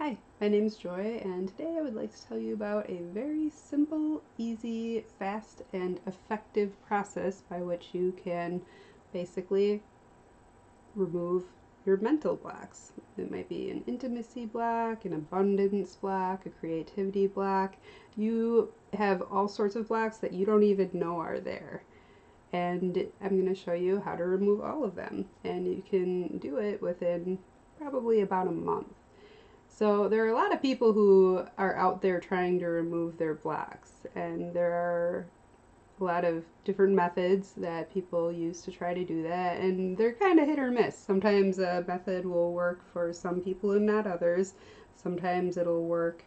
Hi, my name is Joy, and today I would like to tell you about a very simple, easy, fast, and effective process by which you can basically remove your mental blocks. It might be an intimacy block, an abundance block, a creativity block. You have all sorts of blocks that you don't even know are there. And I'm going to show you how to remove all of them. And you can do it within probably about a month. So there are a lot of people who are out there trying to remove their blocks, and there are a lot of different methods that people use to try to do that, and they're kind of hit or miss. Sometimes a method will work for some people and not others. Sometimes it'll work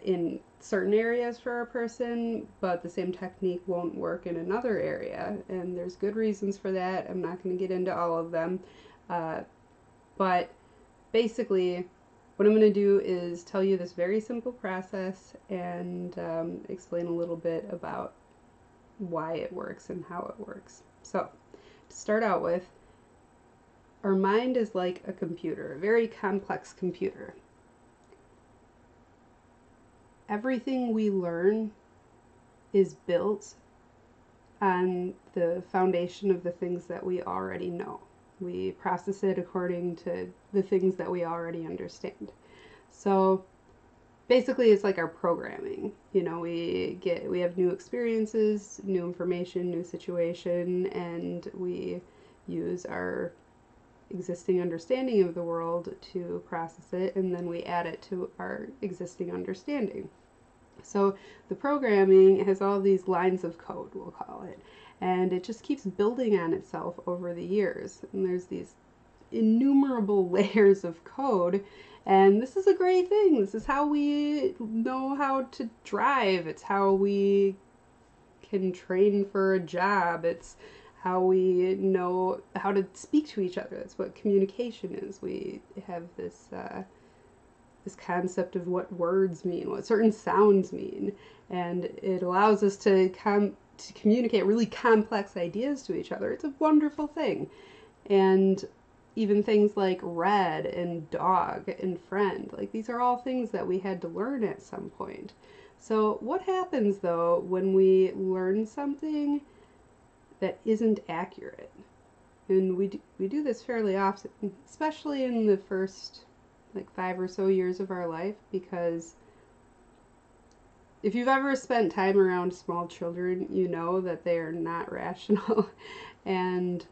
in certain areas for a person, but the same technique won't work in another area, and there's good reasons for that. I'm not going to get into all of them, but basically what I'm going to do is tell you this very simple process and explain a little bit about why it works and how it works. So, to start out with, our mind is like a computer, a very complex computer. Everything we learn is built on the foundation of the things that we already know. We process it according to the things that we already understand. So basically it's like our programming. We have new experiences, new information, new situation, and we use our existing understanding of the world to process it, and then we add it to our existing understanding. So the programming has all these lines of code, we'll call it, and it just keeps building on itself over the years. And there's these innumerable layers of code, and this is a great thing. This is how we know how to drive. It's how we can train for a job. It's how we know how to speak to each other. That's what communication is. We have this concept of what words mean, what certain sounds mean, and it allows us to communicate really complex ideas to each other. It's a wonderful thing. And even things like red and dog and friend, like these are all things that we had to learn at some point. So what happens though when we learn something that isn't accurate? And we do this fairly often, especially in the first like 5 or so years of our life, because if you've ever spent time around small children, you know that they are not rational and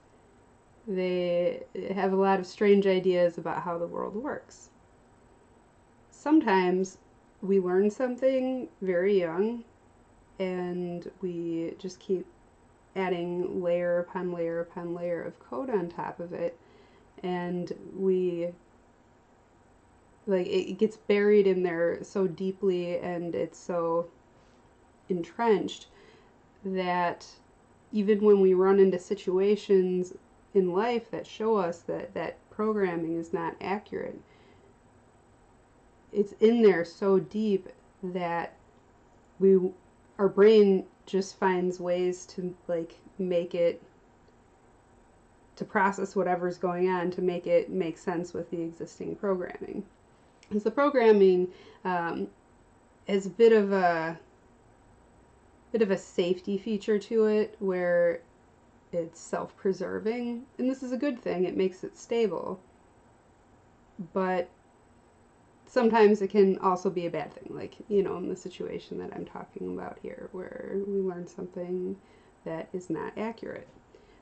they have a lot of strange ideas about how the world works. Sometimes we learn something very young and we just keep adding layer upon layer upon layer of code on top of it, and it gets buried in there so deeply and it's so entrenched that even when we run into situations in life that show us that programming is not accurate, it's in there so deep that our brain just finds ways to make it, to process whatever's going on, to make it make sense with the existing programming. Because the programming has a bit of a safety feature to it, where it's self-preserving, and this is a good thing. It makes it stable, but sometimes it can also be a bad thing, like in the situation that I'm talking about here, where we learn something that is not accurate.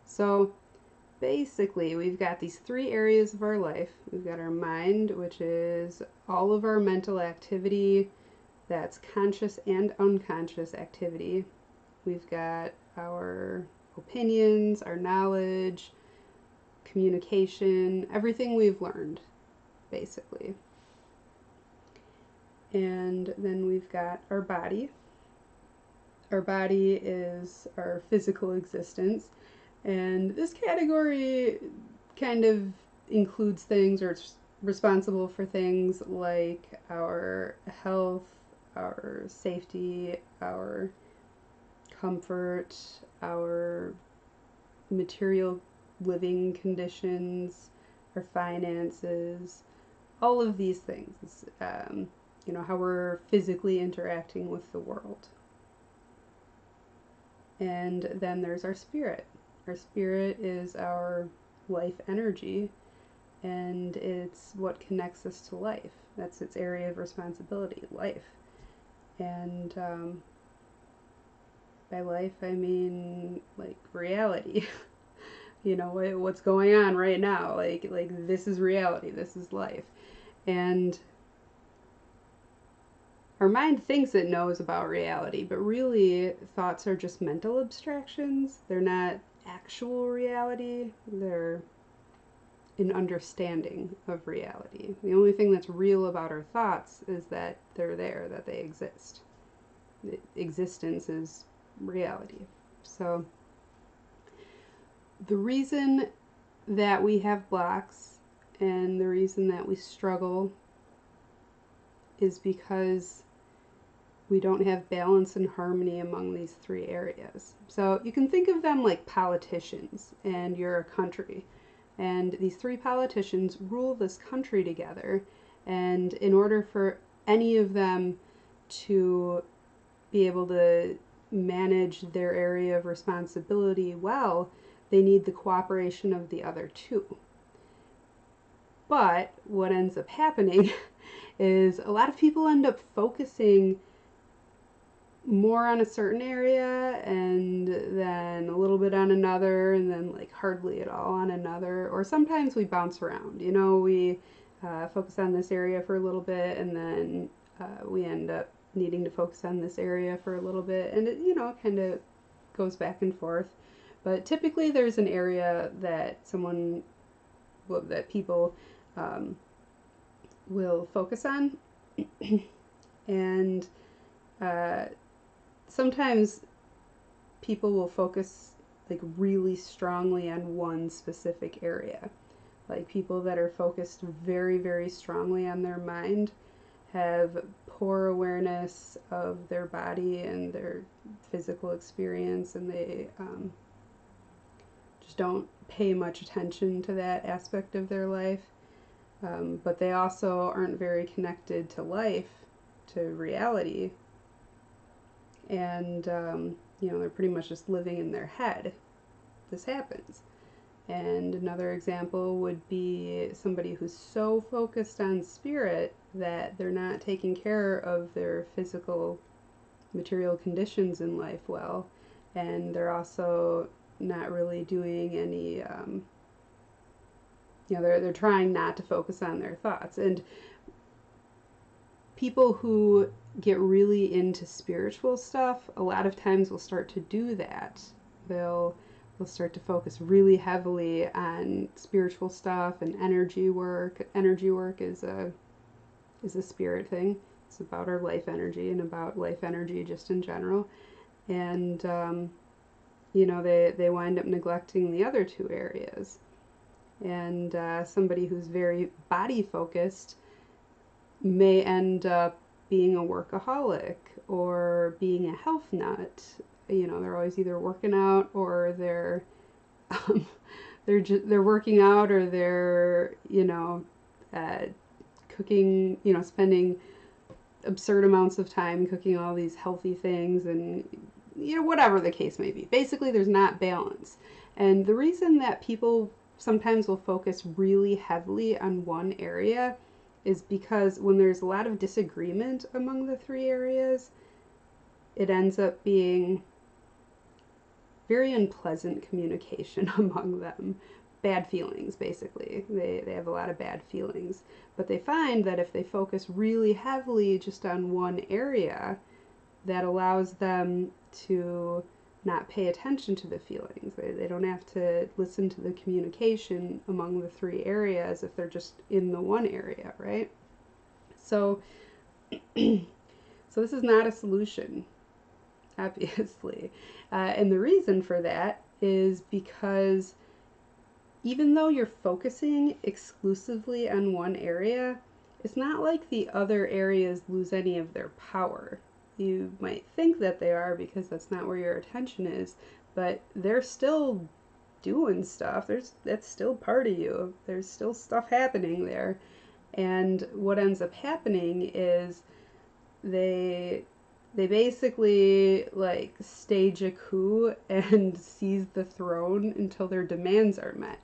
So basically we've got these 3 areas of our life. We've got our mind, which is all of our mental activity, that's conscious and unconscious activity. We've got our opinions, our knowledge, communication, everything we've learned, basically. And then we've got our body. Our body is our physical existence, and this category kind of includes things, or it's responsible for things like our health, our safety, our comfort, our material living conditions, our finances, all of these things, how we're physically interacting with the world. And then there's our spirit. Our spirit is our life energy, and it's what connects us to life. That's its area of responsibility, life. And by life, I mean like reality. What's going on right now. Like this is reality. This is life. And our mind thinks it knows about reality, but really thoughts are just mental abstractions. They're not actual reality. They're an understanding of reality. The only thing that's real about our thoughts is that they're there, that they exist. Existence is reality. So the reason that we have blocks and the reason that we struggle is because we don't have balance and harmony among these three areas. So you can think of them like politicians, and you're a country. And these three politicians rule this country together. And in order for any of them to be able to manage their area of responsibility well, they need the cooperation of the other two. But what ends up happening is a lot of people end up focusing more on a certain area and then a little bit on another and then like hardly at all on another. Or sometimes we bounce around. We focus on this area for a little bit and then we end up needing to focus on this area for a little bit, and it kind of goes back and forth. But typically there's an area that people will focus on. And sometimes people will focus like really strongly on one specific area. Like people that are focused very, very strongly on their mind have poor awareness of their body and their physical experience, and they just don't pay much attention to that aspect of their life. But they also aren't very connected to life, to reality, and they're pretty much just living in their head. This happens. And another example would be somebody who's so focused on spirit that they're not taking care of their physical material conditions in life well, and they're also not really doing any they're trying not to focus on their thoughts. And people who get really into spiritual stuff a lot of times will start to do that. They'll start to focus really heavily on spiritual stuff and energy work. Energy work is a spirit thing. It's about our life energy and about life energy just in general. And they wind up neglecting the other two areas. And somebody who's very body focused may end up being a workaholic or being a health nut. They're always either working out or they're working out, or they're cooking, spending absurd amounts of time cooking all these healthy things, and whatever the case may be. Basically, there's not balance. And the reason that people sometimes will focus really heavily on one area is because when there's a lot of disagreement among the three areas, it ends up being very unpleasant communication among them. Bad feelings, basically. They have a lot of bad feelings. But they find that if they focus really heavily just on one area, that allows them to not pay attention to the feelings. They don't have to listen to the communication among the three areas if they're just in the one area, right? So this is not a solution, obviously. And the reason for that is because even though you're focusing exclusively on one area, it's not like the other areas lose any of their power. You might think that they are because that's not where your attention is, but they're still doing stuff. That's still part of you. There's still stuff happening there. And what ends up happening is they they basically like stage a coup and seize the throne until their demands are met.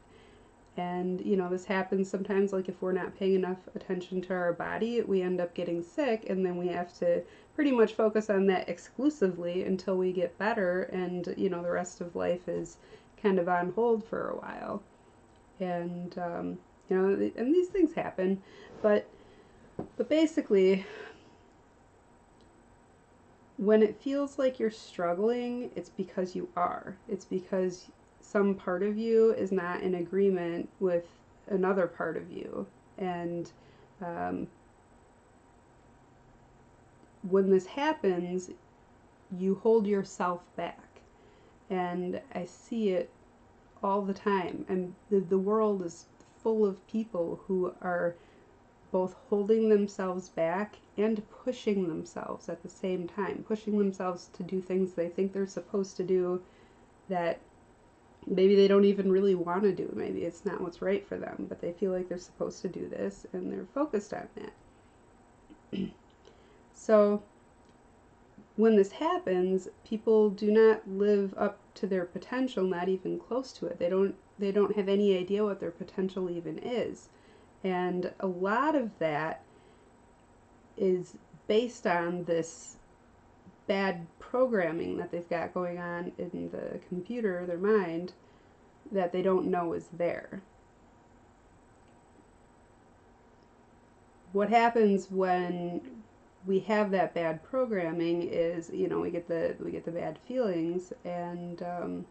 And this happens sometimes, like if we're not paying enough attention to our body, we end up getting sick, and then we have to pretty much focus on that exclusively until we get better, and the rest of life is kind of on hold for a while. And and these things happen, but basically, when it feels like you're struggling, it's because you are. It's because some part of you is not in agreement with another part of you. And um, when this happens, you hold yourself back. And I see it all the time. And the world is full of people who are both holding themselves back and pushing themselves at the same time, pushing themselves to do things they think they're supposed to do that maybe they don't even really want to do. Maybe it's not what's right for them, but they feel like they're supposed to do this and they're focused on that. So when this happens, people do not live up to their potential, not even close to it. They don't have any idea what their potential even is. And a lot of that is based on this bad programming that they've got going on in the computer, their mind, that they don't know is there. What happens when we have that bad programming is, we get the bad feelings, and a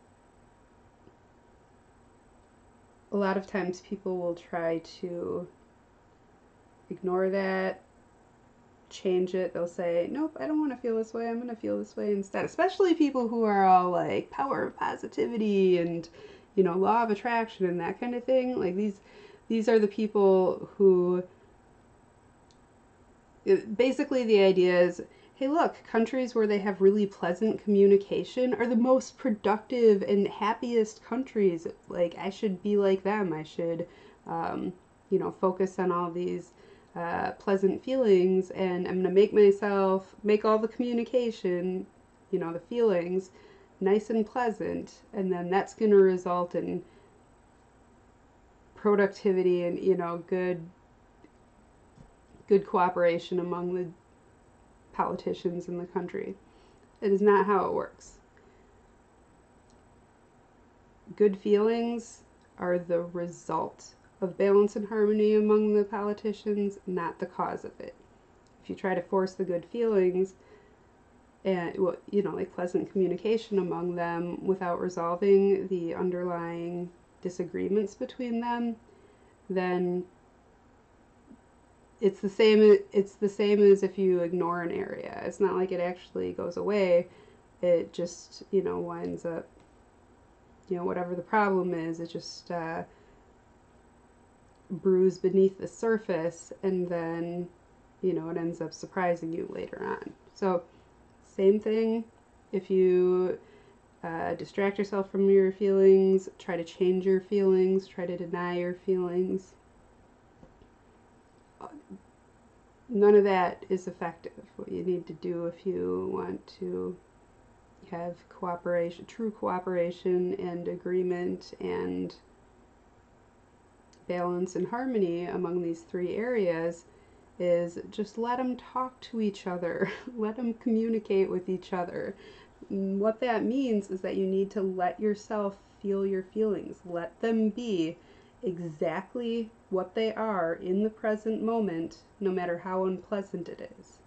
lot of times people will try to ignore that, change it. They'll say, nope, I don't want to feel this way, I'm going to feel this way instead. Especially people who are all like power of positivity and law of attraction and that kind of thing. Like these are the people who basically, the idea is, hey, look, countries where they have really pleasant communication are the most productive and happiest countries. Like, I should be like them. I should focus on all these pleasant feelings, and I'm going to make all the communication, the feelings, nice and pleasant, and then that's going to result in productivity and, good cooperation among the politicians in the country. It is not how it works. Good feelings are the result of balance and harmony among the politicians, not the cause of it. If you try to force the good feelings and like pleasant communication among them without resolving the underlying disagreements between them, then it's the same as if you ignore an area. It's not like it actually goes away. It just winds up, whatever the problem is, it just brews beneath the surface, and then it ends up surprising you later on. So same thing, if you distract yourself from your feelings, try to change your feelings, try to deny your feelings, none of that is effective. What you need to do if you want to have cooperation, true cooperation and agreement and balance and harmony among these three areas, is just let them talk to each other. Let them communicate with each other. What that means is that you need to let yourself feel your feelings. Let them be exactly what they are in the present moment, no matter how unpleasant it is.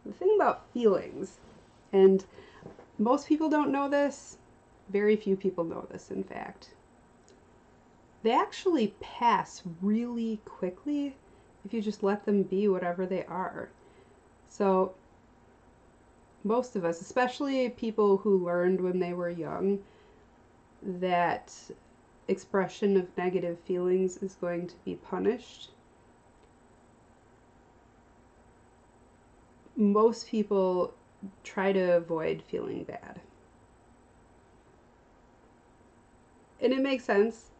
The thing about feelings, and most people don't know this, very few people know this, in fact, they actually pass really quickly if you just let them be whatever they are. So most of us, especially people who learned when they were young that expression of negative feelings is going to be punished, most people try to avoid feeling bad. And it makes sense.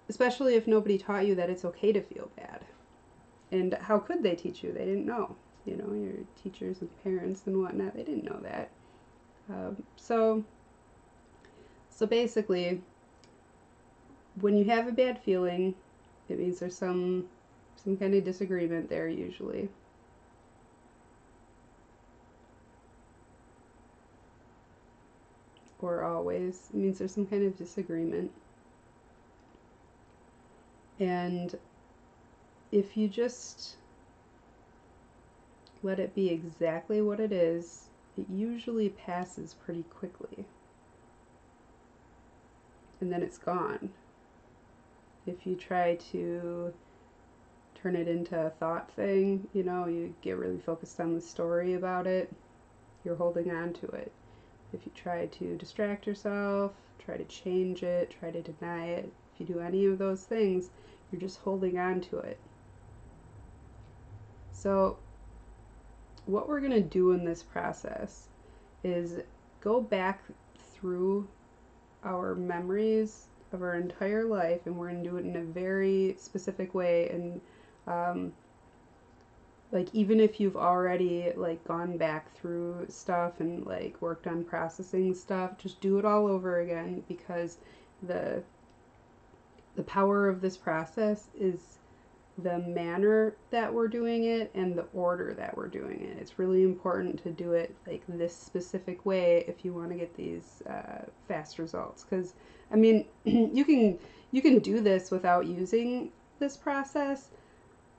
especially if nobody taught you that it's okay to feel bad. And how could they teach you? They didn't know. You know, your teachers and parents and whatnot, they didn't know that. So basically, when you have a bad feeling, it means there's some kind of disagreement there usually. Or always. It means there's some kind of disagreement. And if you just let it be exactly what it is, it usually passes pretty quickly. And then it's gone. If you try to turn it into a thought thing, you know, you get really focused on the story about it, you're holding on to it. If you try to distract yourself, try to change it, try to deny it, if you do any of those things, you're just holding on to it. So what we're going to do in this process is go back through our memories of our entire life, and we're going to do it in a very specific way. And like, even if you've already like gone back through stuff and like worked on processing stuff, just do it all over again, because the power of this process is the manner that we're doing it and the order that we're doing it. It's really important to do it like this specific way if you want to get these fast results. Because I mean, you can do this without using this process.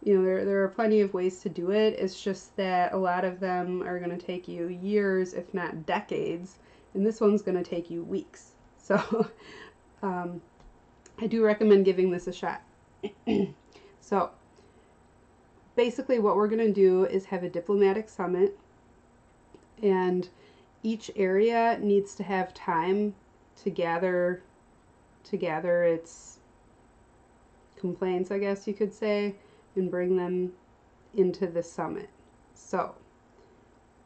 You know, there are plenty of ways to do it. It's just that a lot of them are going to take you years, if not decades, and this one's going to take you weeks. So I do recommend giving this a shot. So basically what we're going to do is have a diplomatic summit, and each area needs to have time to gather its complaints, I guess you could say, and bring them into the summit. So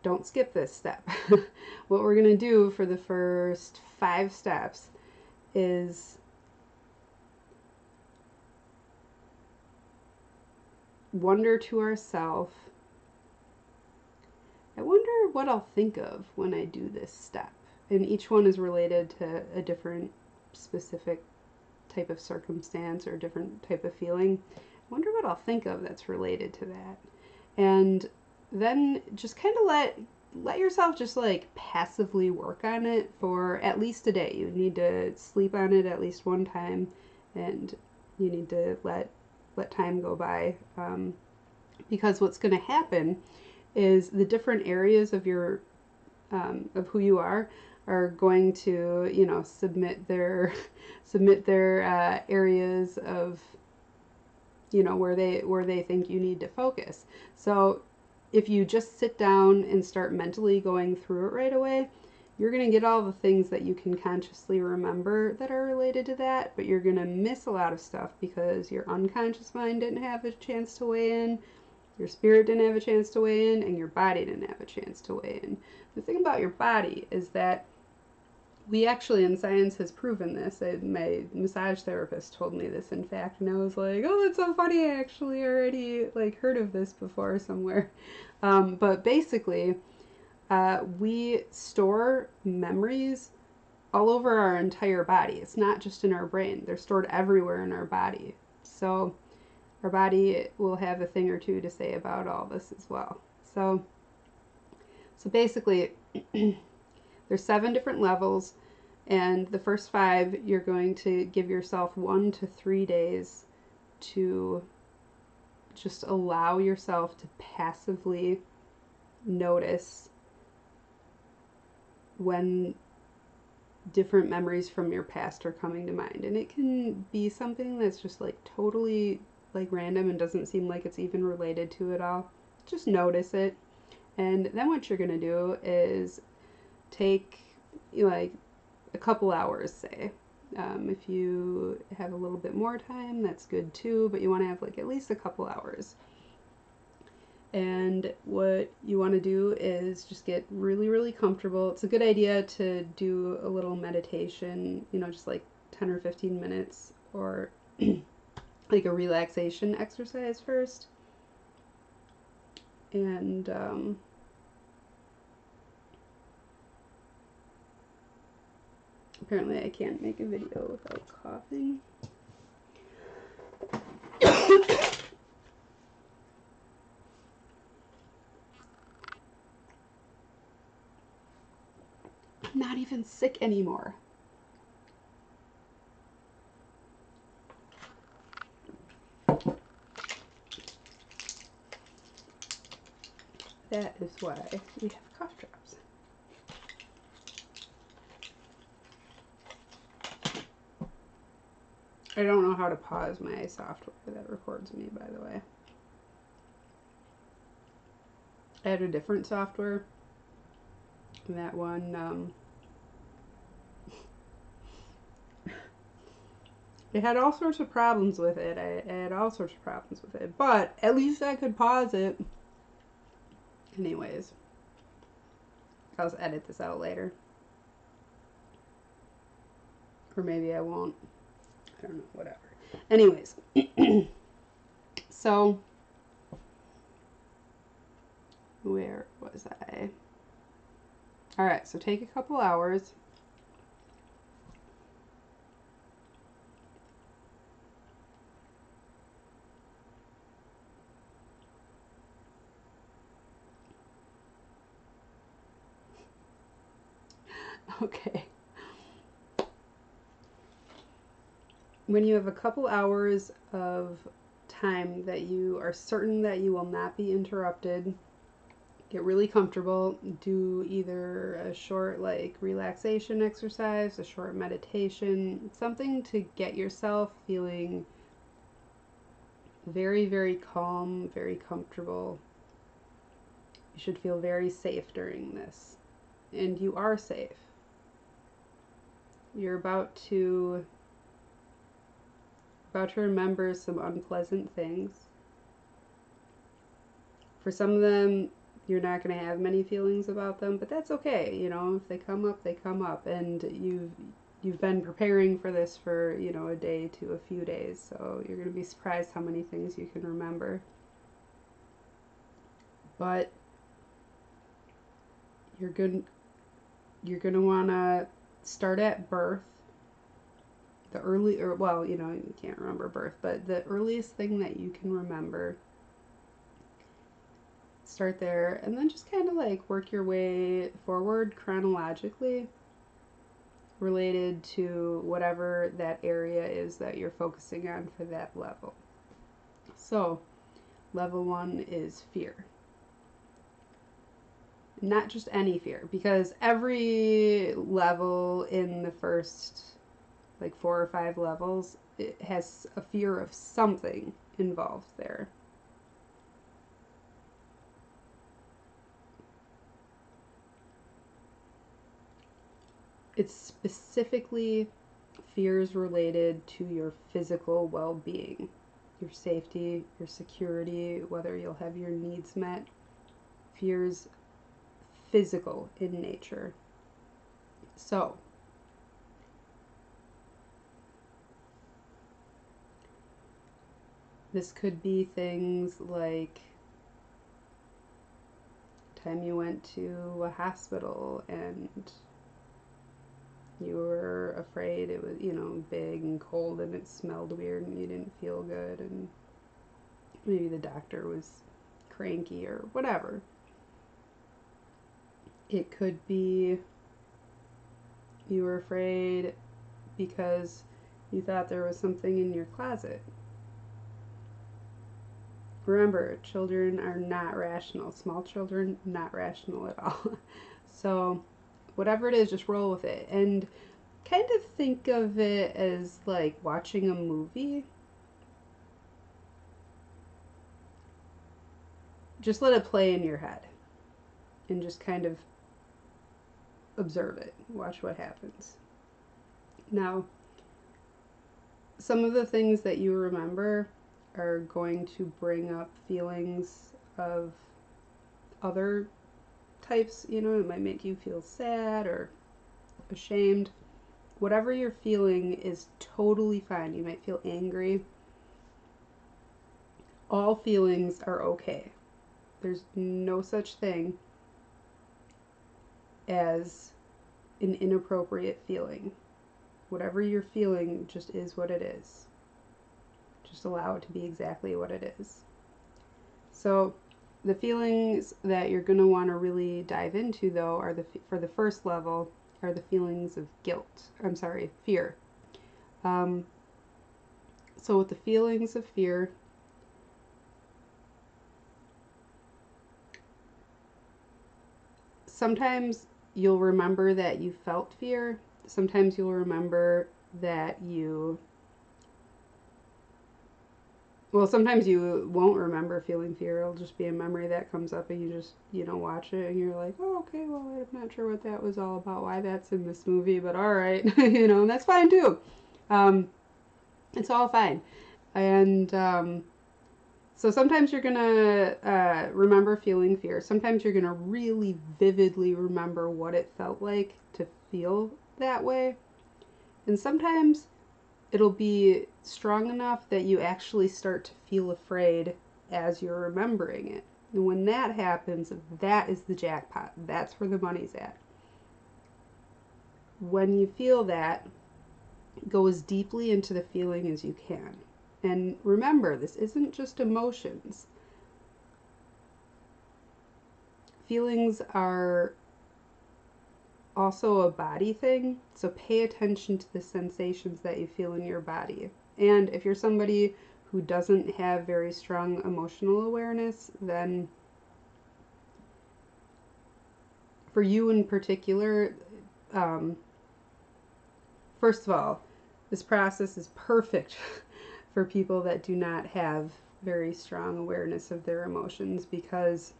don't skip this step. What we're going to do for the first 5 steps is wonder to ourselves, I wonder what I'll think of when I do this step. And each one is related to a different specific type of circumstance or different type of feeling. I wonder what I'll think of that's related to that. And then just kind of let yourself just like passively work on it for at least a day. You need to sleep on it at least one time, and you need to let time go by, because what's going to happen is the different areas of your of who you are going to, you know, submit their areas of, you know, where they think you need to focus. So if you just sit down and start mentally going through it right away, you're going to get all the things that you can consciously remember that are related to that, but you're going to miss a lot of stuff because your unconscious mind didn't have a chance to weigh in, your spirit didn't have a chance to weigh in, and your body didn't have a chance to weigh in. The thing about your body is that we actually, and science has proven this, my massage therapist told me this, in fact, and I was like, oh, that's so funny, I actually already like heard of this before somewhere. But basically, we store memories all over our entire body. It's not just in our brain. They're stored everywhere in our body. So our body will have a thing or two to say about all this as well. So basically, there's 7 different levels, and the first 5, you're going to give yourself 1 to 3 days to just allow yourself to passively notice when different memories from your past are coming to mind. And it can be something that's just like totally like random and doesn't seem like it's even related to it all. Just notice it. And then what you're going to do is take like a couple hours, say. If you have a little bit more time, that's good too, but you want to have like at least a couple hours. And what you want to do is just get really, really comfortable. It's a good idea to do a little meditation, you know, just like 10 or 15 minutes, or like a relaxation exercise first. And apparently I can't make a video without coughing. I'm not even sick anymore. That is why we have cough drops. I don't know how to pause my software that records me, by the way. I had a different software. And that one, it had all sorts of problems with it. I had all sorts of problems with it. But at least I could pause it. Anyways. I'll edit this out later. Or maybe I won't. I don't know, whatever. Anyways. So, where was I? Alright, so take a couple hours. Okay. When you have a couple hours of time that you are certain that you will not be interrupted, get really comfortable. Do either a short like relaxation exercise, a short meditation, something to get yourself feeling very, very calm, very comfortable. You should feel very safe during this. And you are safe. You're about to remember some unpleasant things. For some of them, you're not going to have many feelings about them, but that's okay. You know, if they come up, they come up, and you've been preparing for this for, you know, a day to a few days, so you're going to be surprised how many things you can remember. But you're going to want to start at birth. The early, or well, you know, you can't remember birth, but the earliest thing that you can remember, start there, and then just kind of like work your way forward chronologically related to whatever that area is that you're focusing on for that level. So, level 1 is fear. Not just any fear, because every level in the first like 4 or 5 levels, it has a fear of something involved there. It's specifically fears related to your physical well-being, your safety, your security, whether you'll have your needs met. Fears physical in nature. So, this could be things like time you went to a hospital and you were afraid it was, you know, big and cold and it smelled weird and you didn't feel good, and maybe the doctor was cranky or whatever. It could be you were afraid because you thought there was something in your closet. Remember, children are not rational. Small children, not rational at all. So, whatever it is, just roll with it. And kind of think of it as like watching a movie. Just let it play in your head. And just kind of observe it. Watch what happens. Now, some of the things that you remember are going to bring up feelings of other types. You know, it might make you feel sad or ashamed. whatever you're feeling is totally fine. You might feel angry. All feelings are okay. There's no such thing as an inappropriate feeling. Whatever you're feeling just is what it is. Just allow it to be exactly what it is. So the feelings that you're going to want to really dive into, though, are for the first level, are the feelings of guilt. I'm sorry, fear. So with the feelings of fear, sometimes you'll remember that you felt fear. Sometimes you'll remember that sometimes you won't remember feeling fear. It'll just be a memory that comes up and you just, watch it and you're like, oh, okay, well, I'm not sure what that was all about, why that's in this movie, but all right, and that's fine too. It's all fine. And so sometimes you're going to remember feeling fear. Sometimes you're going to really vividly remember what it felt like to feel that way. And sometimes it'll be strong enough that you actually start to feel afraid as you're remembering it. And when that happens, that is the jackpot. That's where the money's at. When you feel that, go as deeply into the feeling as you can. And remember, this isn't just emotions. Feelings are also a body thing, so pay attention to the sensations that you feel in your body. And if you're somebody who doesn't have very strong emotional awareness, then for you in particular, first of all, this process is perfect for people that do not have very strong awareness of their emotions, because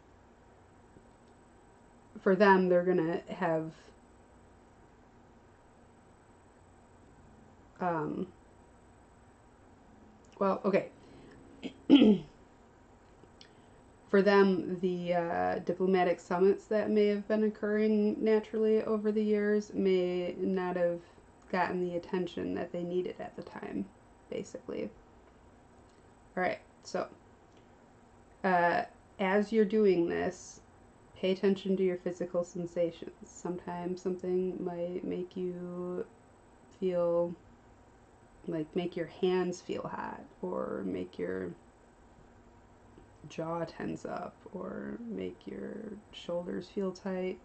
for them, they're going to have for them, the diplomatic summits that may have been occurring naturally over the years may not have gotten the attention that they needed at the time, basically. All right, so as you're doing this, pay attention to your physical sensations. Sometimes something might make you feel make your hands feel hot, or make your jaw tense up, or make your shoulders feel tight.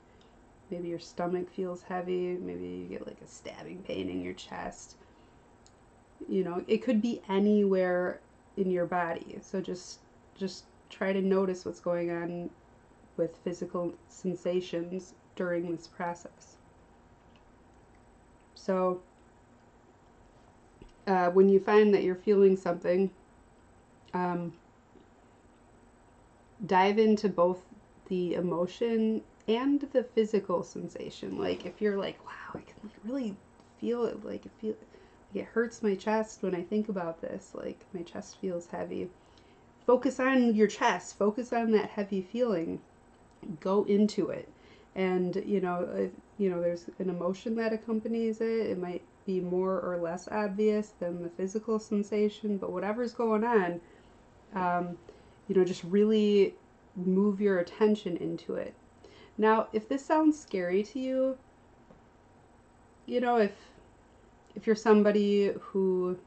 Maybe your stomach feels heavy. Maybe you get like a stabbing pain in your chest. It could be anywhere in your body. So just try to notice what's going on with physical sensations during this process. So when you find that you're feeling something, dive into both the emotion and the physical sensation. Like if you're like, wow, I can really feel it. Like it hurts my chest when I think about this. Like my chest feels heavy. Focus on your chest. Focus on that heavy feeling. Go into it. And there's an emotion that accompanies it. It might be more or less obvious than the physical sensation, but whatever's going on, just really move your attention into it. Now, if this sounds scary to you, if you're somebody who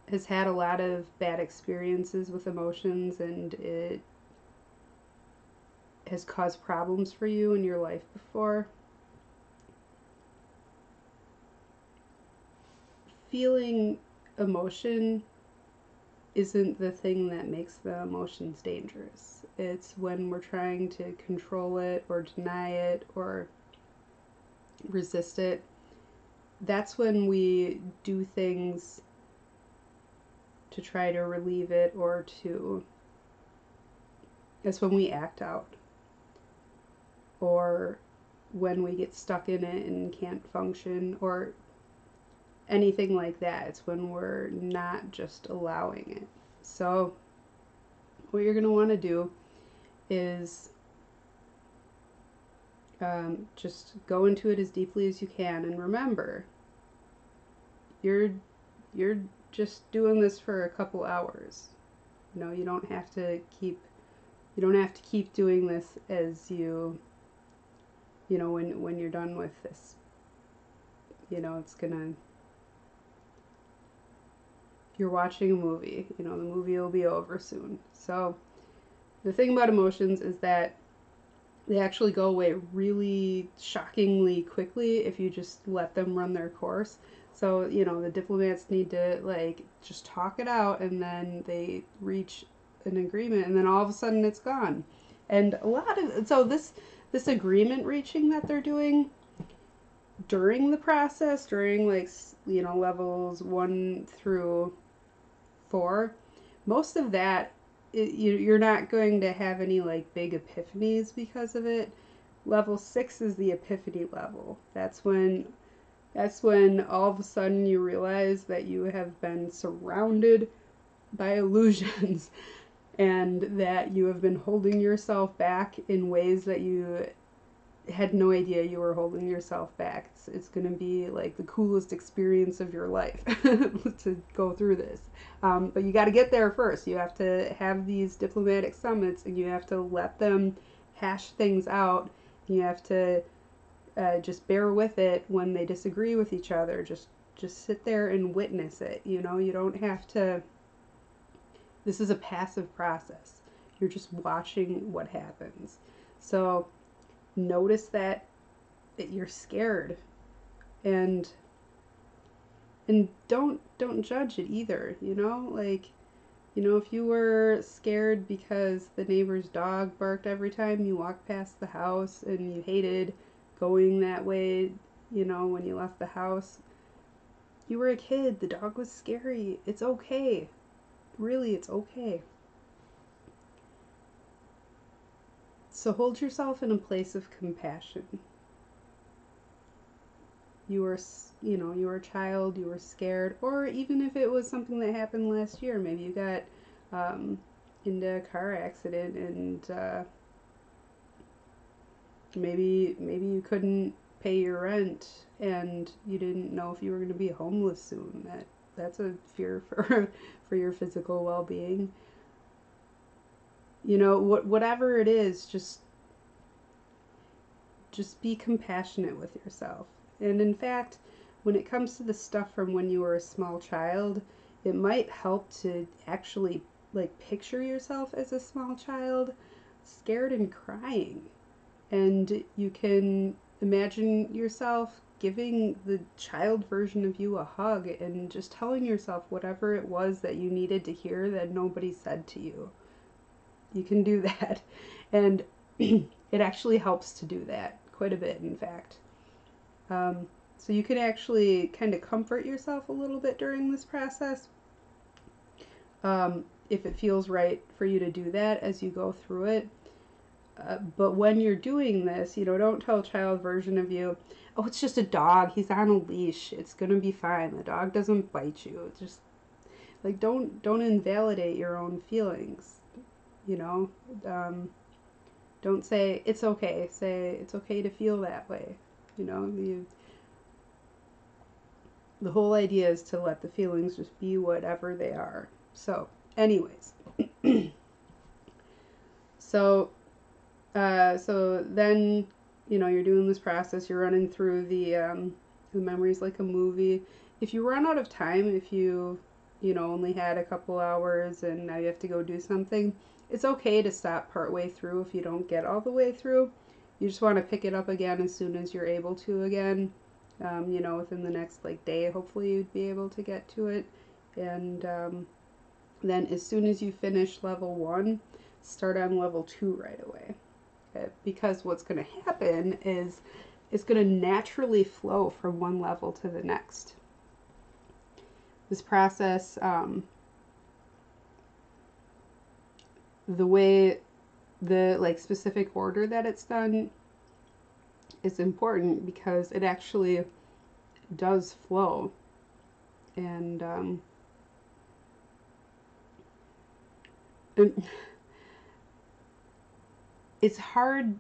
has had a lot of bad experiences with emotions and it has caused problems for you in your life before, feeling emotion isn't the thing that makes the emotions dangerous. It's when we're trying to control it or deny it or resist it. That's when we do things to try to relieve it, or that's when we act out, or when we get stuck in it and can't function, or anything like that. It's when we're not just allowing it. So what you're going to want to do is Just go into it as deeply as you can, and remember, you're you're just doing this for a couple hours. You know, you don't have to keep doing this as when you're done with this. It's gonna you're watching a movie. The movie will be over soon. So the thing about emotions is that they actually go away really shockingly quickly if you just let them run their course. So, the diplomats need to just talk it out, and then they reach an agreement, and then all of a sudden it's gone. And this agreement reaching that they're doing during the process, during levels 1 through 4, most of that you're not going to have any big epiphanies because of it. Level 6 is the epiphany level. That's when all of a sudden you realize that you have been surrounded by illusions and that you have been holding yourself back in ways that you had no idea you were holding yourself back. It's going to be like the coolest experience of your life to go through this. But you got to get there first. You have to have these diplomatic summits, and you have to let them hash things out. You have to just bear with it when they disagree with each other. Just sit there and witness it. You don't have to. This is a passive process. You're just watching what happens. So notice that you're scared, and don't judge it either. If you were scared because the neighbor's dog barked every time you walked past the house, and you hated going that way, when you left the house, you were a kid. The dog was scary. It's okay. Really, it's okay. So hold yourself in a place of compassion. You were a child, you were scared, or even if it was something that happened last year, maybe you got into a car accident, and maybe you couldn't pay your rent, and you didn't know if you were going to be homeless soon. That's a fear for your physical well-being. Whatever it is, just be compassionate with yourself. And in fact, when it comes to the stuff from when you were a small child, it might help to actually picture yourself as a small child, scared and crying. And you can imagine yourself giving the child version of you a hug and just telling yourself whatever it was that you needed to hear that nobody said to you. You can do that. And it actually helps to do that quite a bit, in fact. So you can actually kind of comfort yourself a little bit during this process, if it feels right for you to do that as you go through it. But when you're doing this, don't tell a child version of you, oh, it's just a dog. He's on a leash. It's going to be fine. The dog doesn't bite you. Just don't invalidate your own feelings. Don't say it's okay. Say it's okay to feel that way. The whole idea is to let the feelings just be whatever they are. So, anyways, so then you're doing this process. You're running through the memories like a movie. If you run out of time, if you only had a couple hours and now you have to go do something, it's okay to stop partway through if you don't get all the way through. You just want to pick it up again as soon as you're able to again. Within the next day, hopefully you'd be able to get to it. And then as soon as you finish level 1, start on level 2 right away. Okay? Because what's going to happen is it's going to naturally flow from one level to the next. This process, the way the specific order that it's done is important because it actually does flow. And it's hard.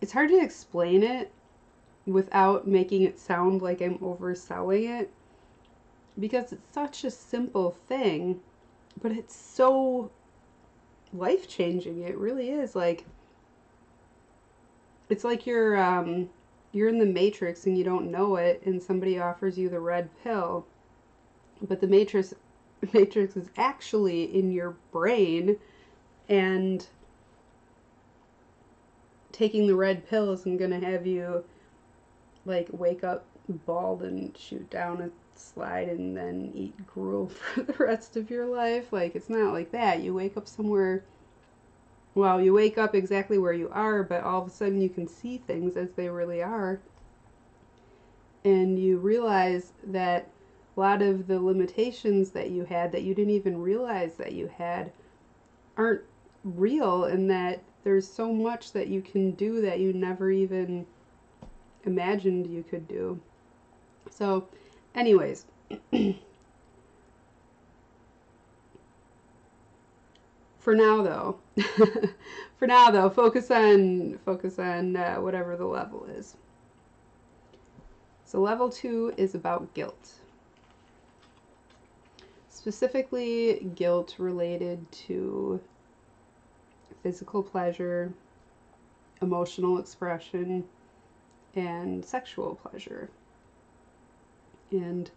it's hard to explain it without making it sound like I'm overselling it, because it's such a simple thing, but it's so life-changing. It really is. Like, it's like you're in the Matrix and you don't know it, and somebody offers you the red pill, but the Matrix is actually in your brain, and taking the red pill isn't going to have you like wake up bald and shoot down a slide and then eat gruel for the rest of your life. Like, it's not like that. You wake up somewhere, well, you wake up exactly where you are, but all of a sudden you can see things as they really are. And you realize that a lot of the limitations that you had, that you didn't even realize that you had, aren't real, and that there's so much that you can do that you never even imagined you could do. So, anyways, for now though, focus on whatever the level is. So level 2 is about guilt. Specifically, guilt related to physical pleasure, emotional expression, and sexual pleasure. And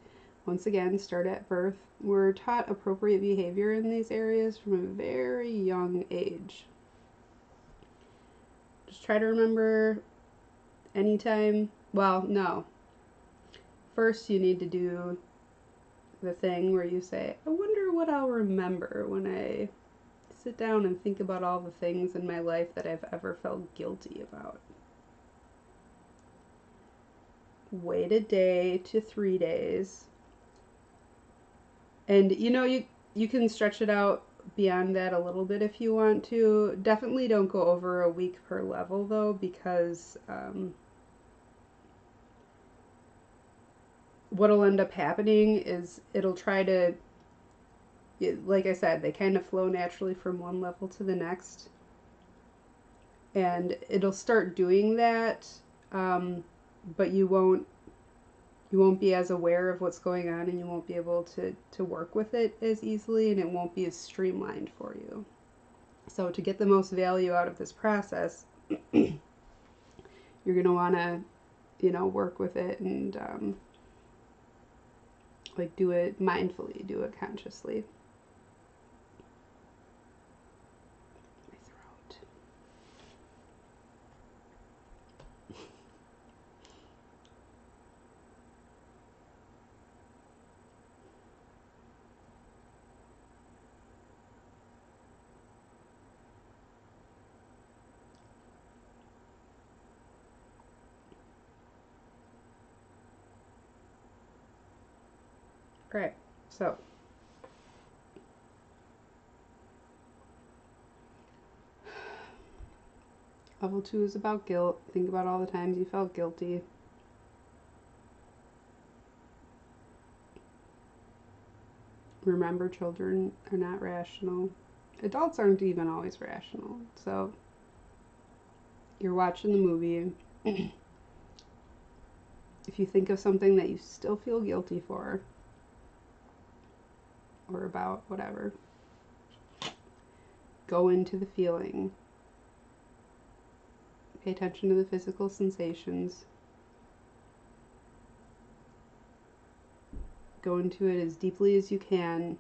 once again, start at birth. We're taught appropriate behavior in these areas from a very young age. Just try to remember anytime, well, no. First, you need to do the thing where you say, I wonder what I'll remember when I sit down and think about all the things in my life that I've ever felt guilty about. Wait a day to 3 days. And you can stretch it out beyond that a little bit if you want to. Definitely don't go over a week per level though, because what'll end up happening is it'll try to, like I said, they kind of flow naturally from one level to the next. And it'll start doing that, but you won't be as aware of what's going on, and you won't be able to work with it as easily, and it won't be as streamlined for you. So to get the most value out of this process, you're going to want to, work with it and like do it mindfully, do it consciously. My throat. Great. So level 2 is about guilt. Think about all the times you felt guilty. Remember, children are not rational. Adults aren't even always rational. So you're watching the movie. If you think of something that you still feel guilty for, or about, whatever, go into the feeling. Pay attention to the physical sensations. Go into it as deeply as you can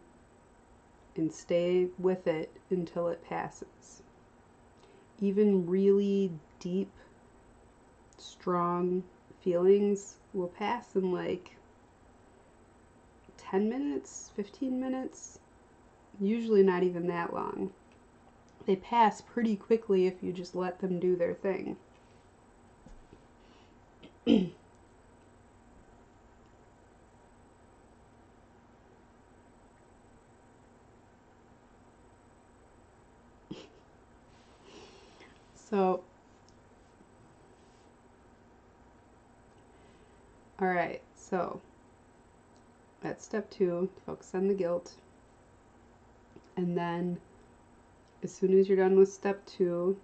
and stay with it until it passes. Even really deep, strong feelings will pass in like 10 minutes, 15 minutes, usually not even that long. They pass pretty quickly if you just let them do their thing. So, all right, so that's step 2, focus on the guilt. And then as soon as you're done with step 2,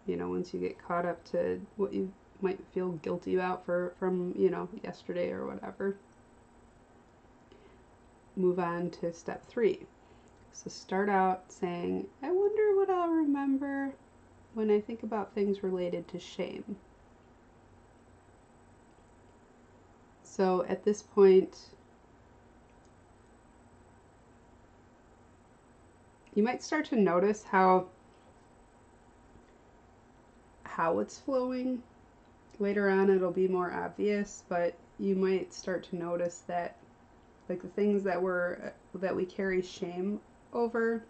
once you get caught up to what you might feel guilty about from yesterday or whatever, move on to step 3. So start out saying, I wonder what I'll remember when I think about things related to shame. So at this point, you might start to notice how it's flowing. Later on it'll be more obvious, but you might start to notice that like the things that we carry shame over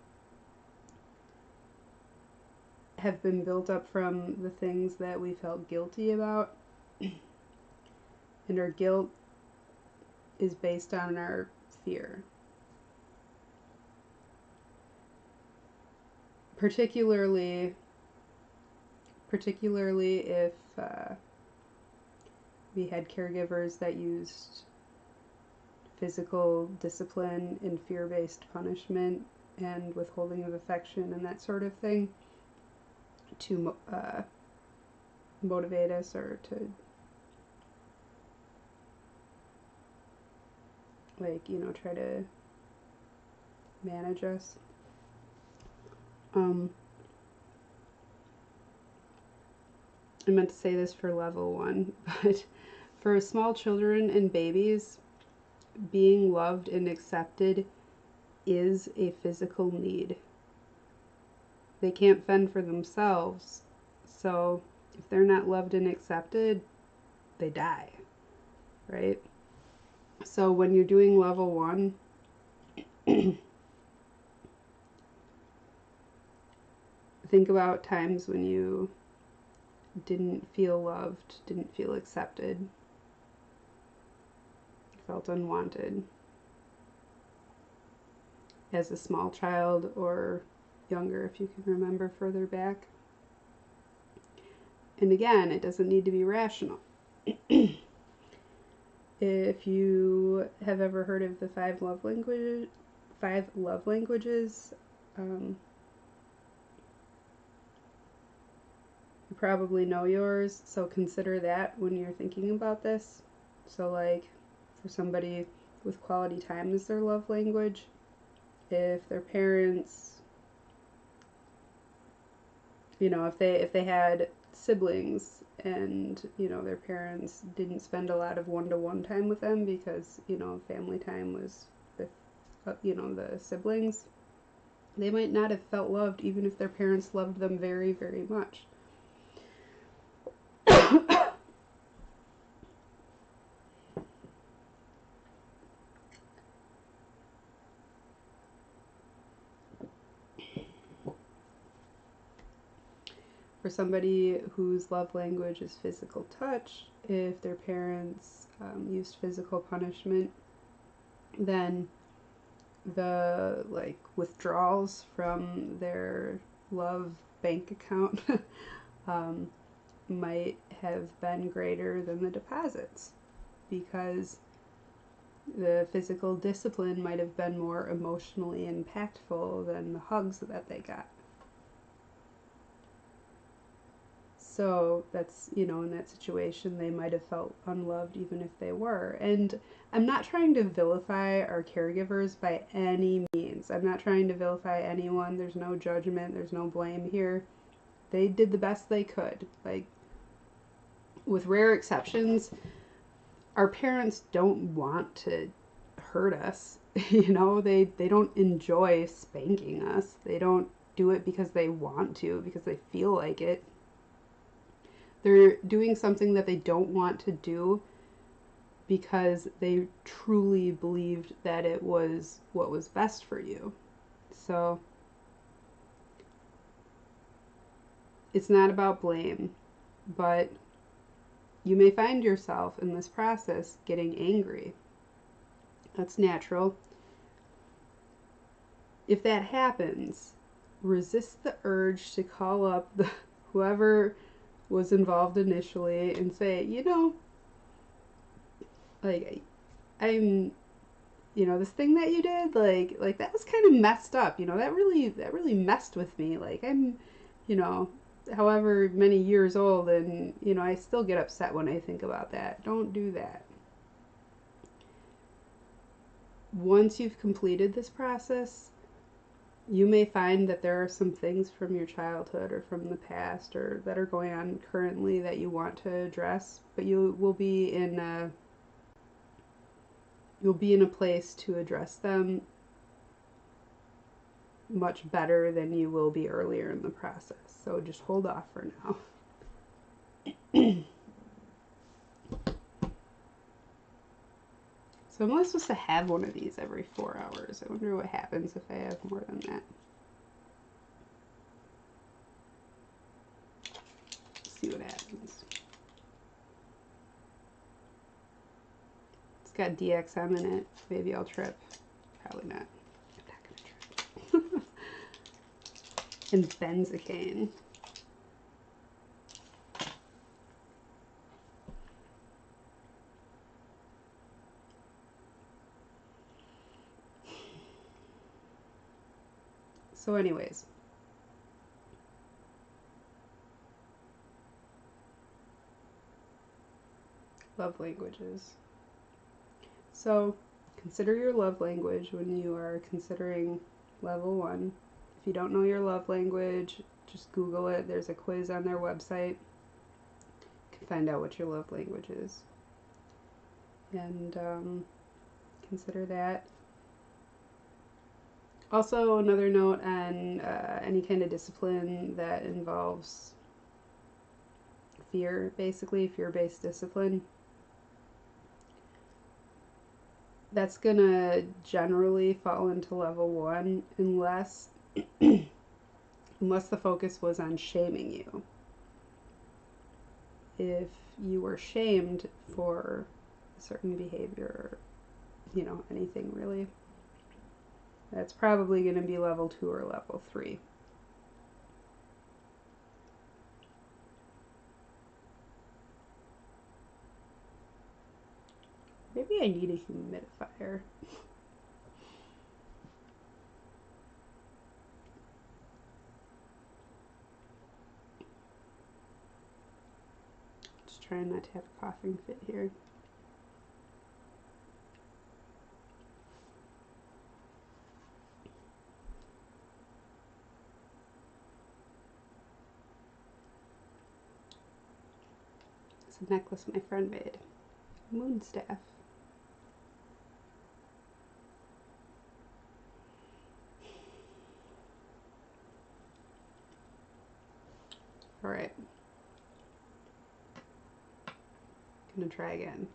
have been built up from the things that we felt guilty about. And our guilt is based on our fear. Particularly if we had caregivers that used physical discipline and fear-based punishment and withholding of affection and that sort of thing to motivate us or to try to manage us. I meant to say this for level 1, but for small children and babies, being loved and accepted is a physical need. They can't fend for themselves, so if they're not loved and accepted, they die, right? So when you're doing level 1, think about times when you didn't feel loved, didn't feel accepted, felt unwanted as a small child or younger if you can remember further back. And again, it doesn't need to be rational. If you have ever heard of the 5 love languages, you probably know yours, so consider that when you're thinking about this. So like for somebody with quality time as their love language, if their parents, if they had siblings and their parents didn't spend a lot of one-to-one time with them because family time was with the siblings, they might not have felt loved even if their parents loved them very, very much. For somebody whose love language is physical touch, if their parents used physical punishment, then the withdrawals from their love bank account might have been greater than the deposits, because the physical discipline might have been more emotionally impactful than the hugs that they got. So that's, in that situation, they might have felt unloved even if they were. And I'm not trying to vilify our caregivers by any means. I'm not trying to vilify anyone. There's no judgment. There's no blame here. They did the best they could. Like, with rare exceptions, our parents don't want to hurt us. They don't enjoy spanking us. They don't do it because they want to, because they feel like it. They're doing something that they don't want to do because they truly believed that it was what was best for you. So it's not about blame, but you may find yourself in this process getting angry. That's natural. If that happens, resist the urge to call up whoever was involved initially and say, I'm, this thing that you did, like that was kind of messed up, that really messed with me. Like, I'm, however many years old, and I still get upset when I think about that. Don't do that. Once you've completed this process, you may find that there are some things from your childhood or from the past or that are going on currently that you want to address, but you'll be in a place to address them much better than you will be earlier in the process. So just hold off for now. So I'm only supposed to have one of these every 4 hours. I wonder what happens if I have more than that. Let's see what happens. It's got DXM in it. Maybe I'll trip. Probably not. I'm not gonna trip. And benzocaine. So anyways, love languages. So consider your love language when you are considering level 1. If you don't know your love language, just Google it. There's a quiz on their website. You can find out what your love language is. And consider that. Also, another note on any kind of discipline that involves fear, basically fear-based discipline. That's gonna generally fall into level 1 unless the focus was on shaming you. If you were shamed for a certain behavior, anything really, that's probably going to be level 2 or level 3. Maybe I need a humidifier. Just trying not to have a coughing fit here. It's a necklace my friend made. Moon staff. Alright. Gonna try again.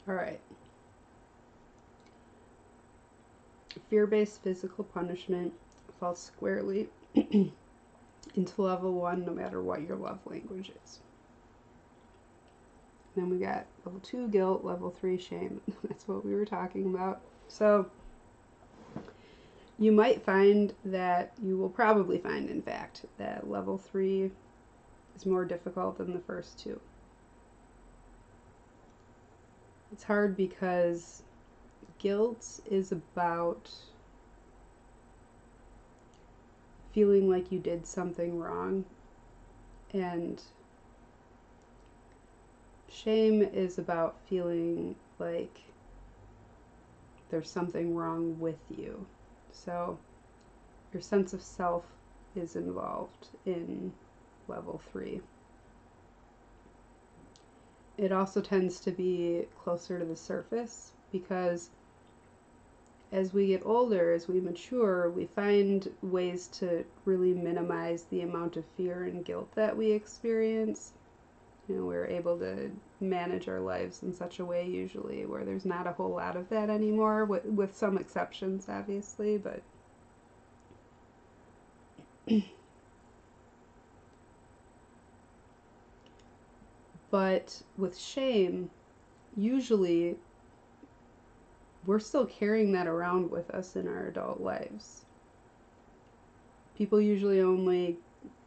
Alright. Fear-based physical punishment falls squarely into level 1 no matter what your love language is. Then we got level 2 guilt, level 3 shame. That's what we were talking about. So you might find that, you will probably find in fact, that level 3 is more difficult than the first 2. It's hard because guilt is about feeling like you did something wrong, and shame is about feeling like there's something wrong with you. So your sense of self is involved in level 3. It also tends to be closer to the surface because as we get older, as we mature, we find ways to really minimize the amount of fear and guilt that we experience. We're able to manage our lives in such a way usually where there's not a whole lot of that anymore, with some exceptions, obviously, but but with shame, usually we're still carrying that around with us in our adult lives people usually only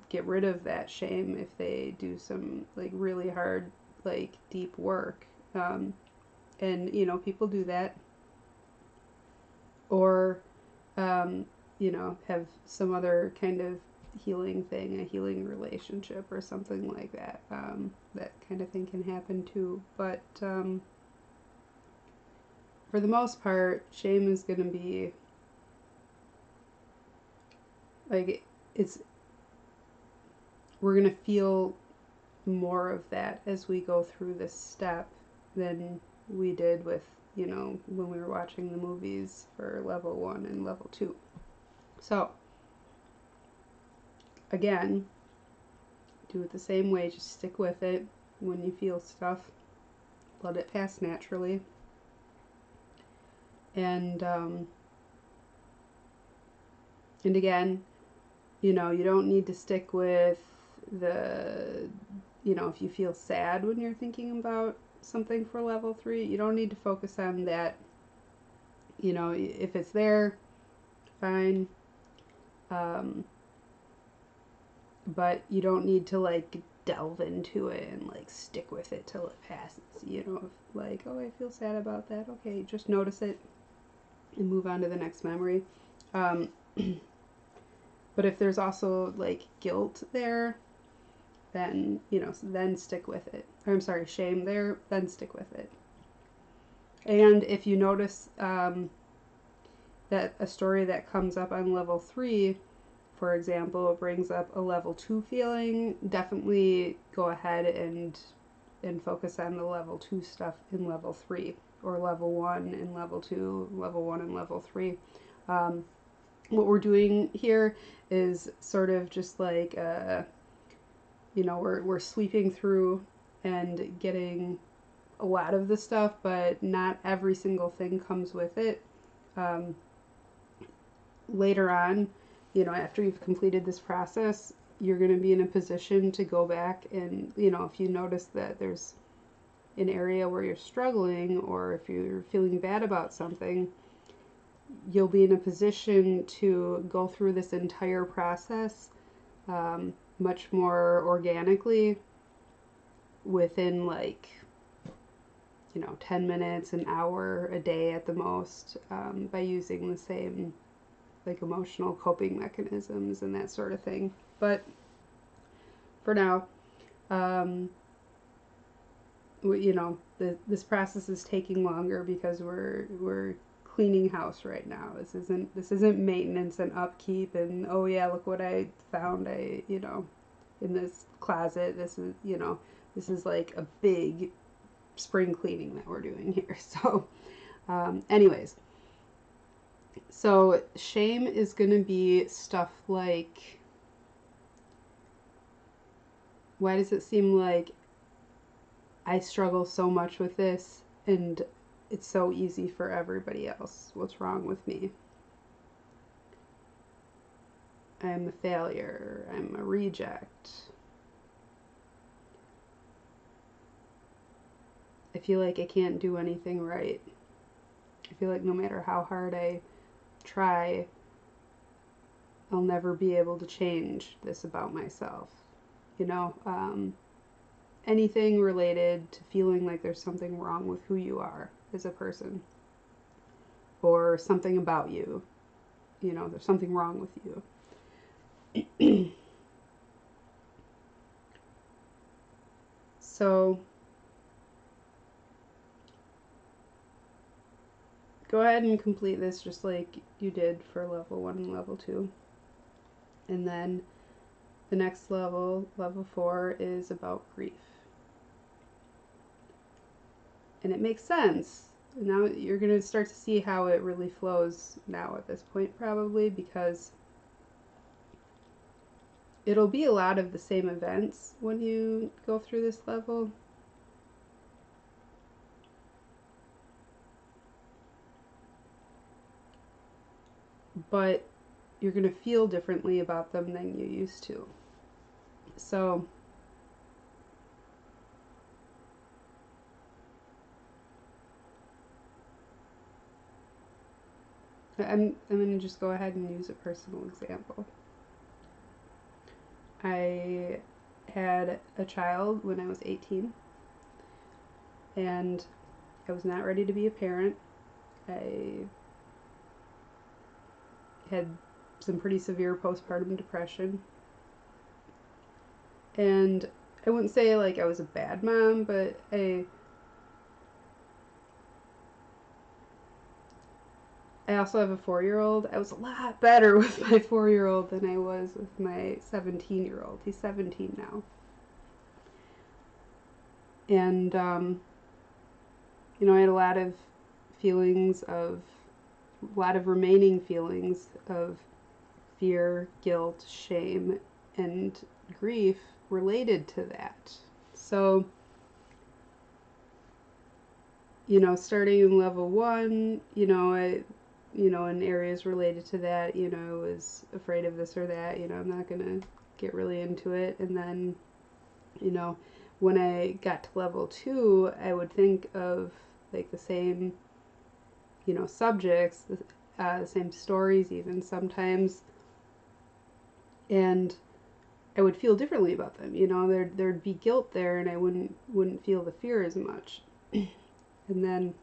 get rid of that shame if they do some like really hard, like deep work. And you know, people do that, or you know, have some other kind of healing thing, a healing relationship or something like that. That kind of thing can happen too. But for the most part, shame is going to be like we're going to feel more of that as we go through this step than we did with, you know, when we were watching the movies for level 1 and level 2. So, again, do it the same way, just stick with it. When you feel stuff, let it pass naturally. And again, you know, you don't need to stick with the, you know, if you feel sad when you're thinking about something for level 3, you don't need to focus on that. You know, if it's there, fine. But you don't need to like delve into it and like stick with it till it passes. You know, like, oh, I feel sad about that. Okay, just notice it and move on to the next memory. But if there's also like guilt there, then, you know, then stick with it. Or, I'm sorry, shame there, then stick with it. And if you notice that a story that comes up on level 3, for example, brings up a level 2 feeling, definitely go ahead and focus on the level 2 stuff in level 3, or level 1 and level 2, level 1 and level 3. What we're doing here is sort of just like, you know, we're sweeping through and getting a lot of the stuff, but not every single thing comes with it. Later on, you know, after you've completed this process, you're going to be in a position to go back and, you know, if you notice that there's an area where you're struggling, or if you're feeling bad about something, you'll be in a position to go through this entire process much more organically within, like, you know, 10 minutes, an hour, a day at the most, by using the same like emotional coping mechanisms and that sort of thing. But for now, you know, this process is taking longer because we're cleaning house right now. This isn't maintenance and upkeep and, oh yeah, look what I found, you know, in this closet. This is, you know, this is like a big spring cleaning that we're doing here. So anyways, so shame is going to be stuff like, why does it seem like I struggle so much with this and it's so easy for everybody else? What's wrong with me? I'm a failure. I'm a reject. I feel like I can't do anything right. I feel like no matter how hard I try, I'll never be able to change this about myself. You know, anything related to feeling like there's something wrong with who you are as a person, or something about you. You know, there's something wrong with you. So go ahead and complete this just like you did for level 1 and level 2. And then the next level, level 4, is about grief. And it makes sense. Now you're going to start to see how it really flows now at this point, probably, because it'll be a lot of the same events when you go through this level. But you're going to feel differently about them than you used to. So I'm going to just go ahead and use a personal example. I had a child when I was 18, and I was not ready to be a parent. I had some pretty severe postpartum depression, and I wouldn't say like I was a bad mom, but I also have a 4-year-old. I was a lot better with my 4-year-old than I was with my 17-year-old. He's 17 now. And, I had a lot of remaining feelings of fear, guilt, shame, and grief related to that. So, starting in level 1, in areas related to that, I was afraid of this or that, I'm not going to get really into it. And then, when I got to level 2, I would think of like the same, subjects, the same stories even sometimes, and I would feel differently about them. There'd be guilt there, and I wouldn't feel the fear as much. And then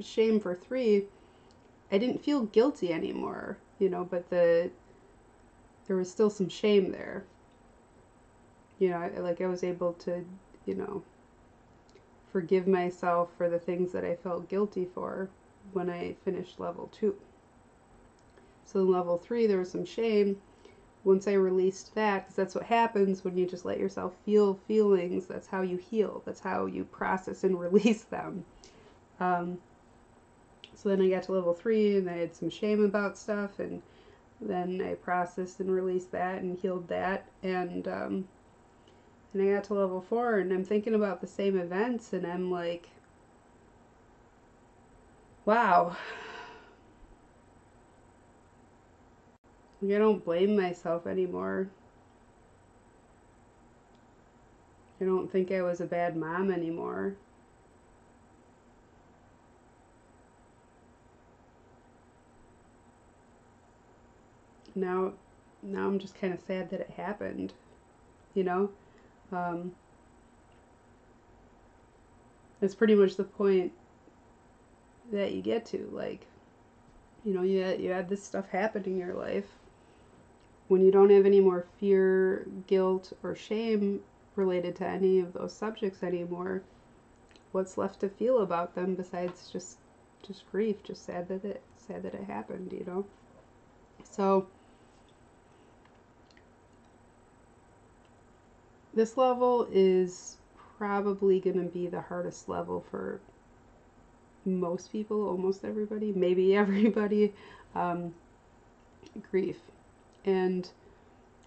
shame for 3, I didn't feel guilty anymore, but there was still some shame there. I was able to, forgive myself for the things that I felt guilty for when I finished level 2. So in level 3, there was some shame. Once I released that, because that's what happens when you just let yourself feel feelings, that's how you heal. That's how you process and release them. So then I got to level 3, and I had some shame about stuff, and then I processed and released that and healed that, and I got to level 4, and I'm thinking about the same events, and I'm like, wow. I don't blame myself anymore. I don't think I was a bad mom anymore. Now I'm just kind of sad that it happened, It's pretty much the point that you get to, like, you had this stuff happen in your life. When you don't have any more fear, guilt, or shame related to any of those subjects anymore, what's left to feel about them besides just grief, just sad that it happened, So this level is probably going to be the hardest level for most people, almost everybody, maybe everybody. Grief. And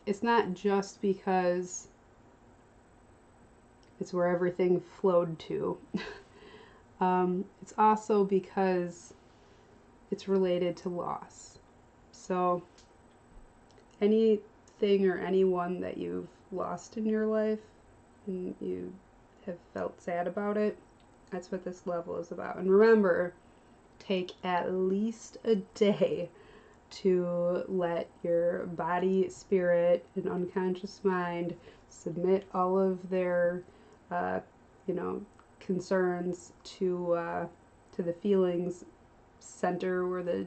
it's not just because it's where everything flowed to. It's also because it's related to loss. So anything or anyone that you've lost in your life and you have felt sad about it, that's what this level is about. And remember, take at least a day to let your body, spirit, and unconscious mind submit all of their, concerns to the feelings center where the,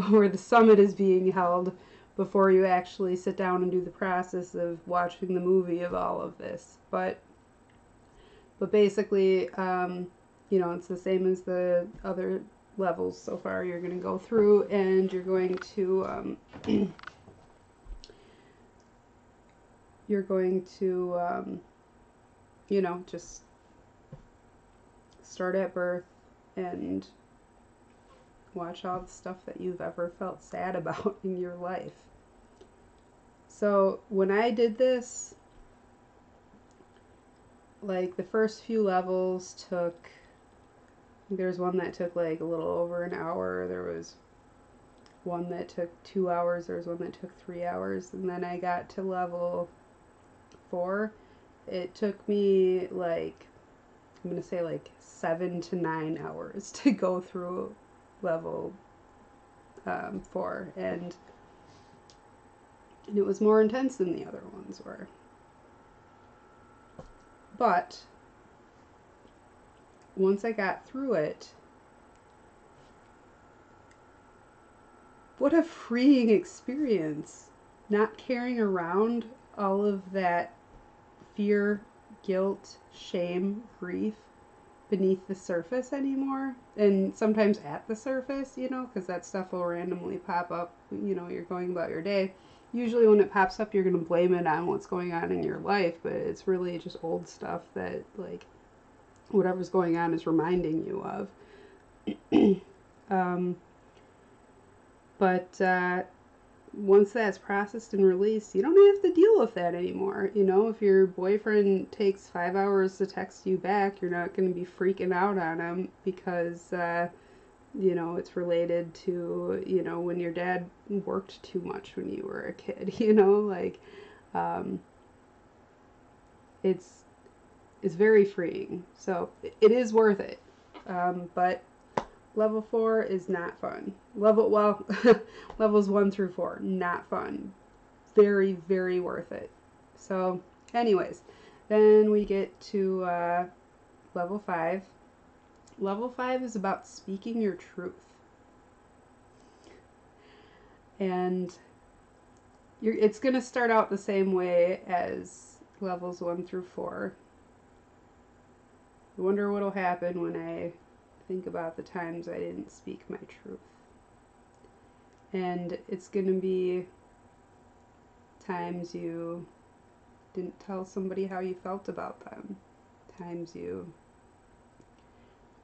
where the summit is being held, before you actually sit down and do the process of watching the movie of all of this. But basically, it's the same as the other levels so far. You're going to go through, and you're going to just start at birth and watch all the stuff that you've ever felt sad about in your life. So when I did this, like, the first few levels took, there's one that took like a little over an hour, there was one that took 2 hours, there was one that took 3 hours, and then I got to level 4. It took me like, I'm gonna say like 7 to 9 hours to go through level 4, and And it was more intense than the other ones were. But once I got through it, what a freeing experience. Not carrying around all of that fear, guilt, shame, grief beneath the surface anymore. And sometimes at the surface, you know, because that stuff will randomly pop up, you know, you're going about your day. Usually when it pops up, you're going to blame it on what's going on in your life, but it's really just old stuff that, like, whatever's going on is reminding you of. But once that's processed and released, you don't have to deal with that anymore. You know, if your boyfriend takes 5 hours to text you back, you're not going to be freaking out on him because, you know, it's related to, you know, when your dad worked too much when you were a kid, you know, like, it's very freeing. So it is worth it. But level 4 is not fun. Levels 1 through 4, not fun. Very, very worth it. So, anyways, then we get to level 5. Level 5 is about speaking your truth. And it's going to start out the same way as levels 1 through 4. I wonder what'll happen when I think about the times I didn't speak my truth. And it's going to be times you didn't tell somebody how you felt about them. Times you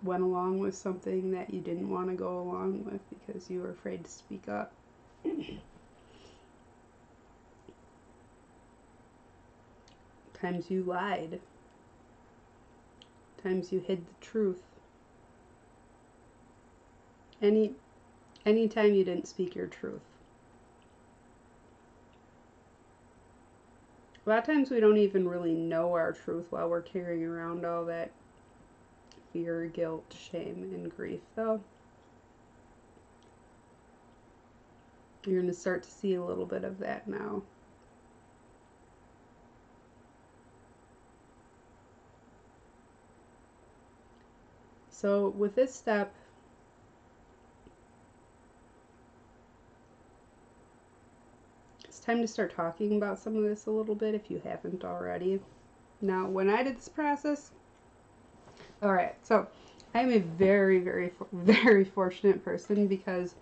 went along with something that you didn't want to go along with because you were afraid to speak up. Times you lied. Times you hid the truth. Anytime you didn't speak your truth. A lot of times we don't even really know our truth while we're carrying around all that fear, guilt, shame, and grief, though. You're going to start to see a little bit of that now. So with this step, it's time to start talking about some of this a little bit if you haven't already. Now, when I did this process, alright, so I'm a very, very, very fortunate person because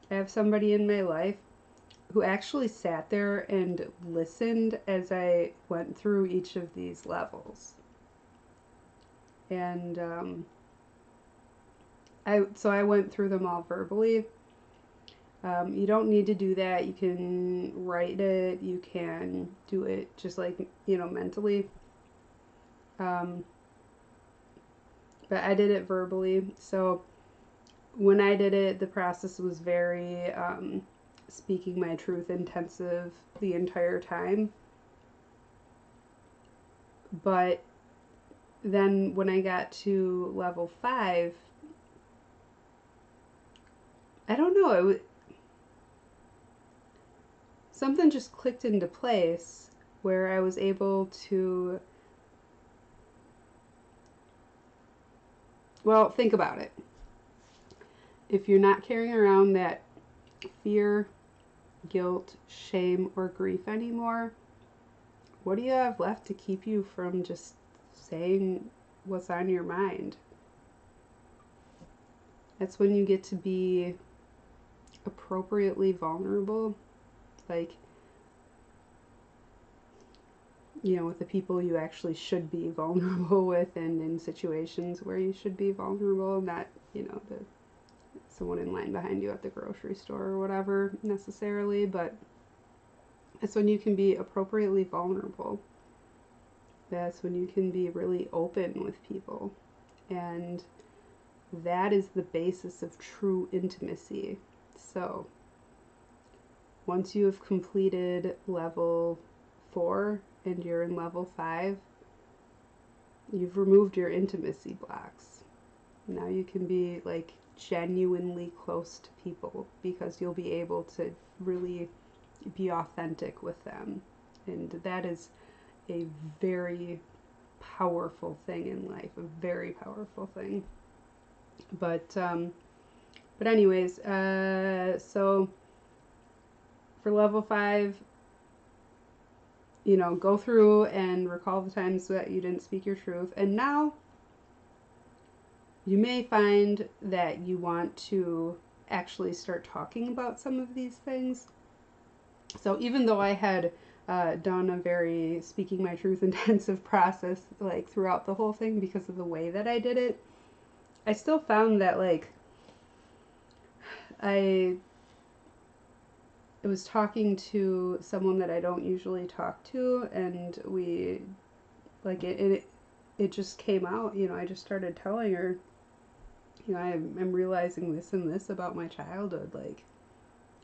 I have somebody in my life who actually sat there and listened as I went through each of these levels. And I went through them all verbally. You don't need to do that. You can write it. You can do it just like, you know, mentally. But I did it verbally. So when I did it, the process was very speaking my truth intensive the entire time. But then when I got to level 5, I don't know, something just clicked into place where I was able to, well, think about it. If you're not carrying around that fear, guilt, shame, or grief anymore, what do you have left to keep you from just saying what's on your mind? That's when you get to be appropriately vulnerable, like, you know, with the people you actually should be vulnerable with, and in situations where you should be vulnerable, not, you know, someone in line behind you at the grocery store or whatever necessarily, but that's when you can be appropriately vulnerable. That's when you can be really open with people. And that is the basis of true intimacy. So, once you have completed level 4 and you're in level 5, you've removed your intimacy blocks. Now you can be like genuinely close to people because you'll be able to really be authentic with them. And that is a very powerful thing in life, a very powerful thing. But anyways, so for level 5, go through and recall the times that you didn't speak your truth. And now you may find that you want to actually start talking about some of these things. So even though I had done a very speaking my truth intensive process like throughout the whole thing because of the way that I did it, I still found that like I was talking to someone that I don't usually talk to, and we like it just came out. I just started telling her, I'm realizing this and this about my childhood. Like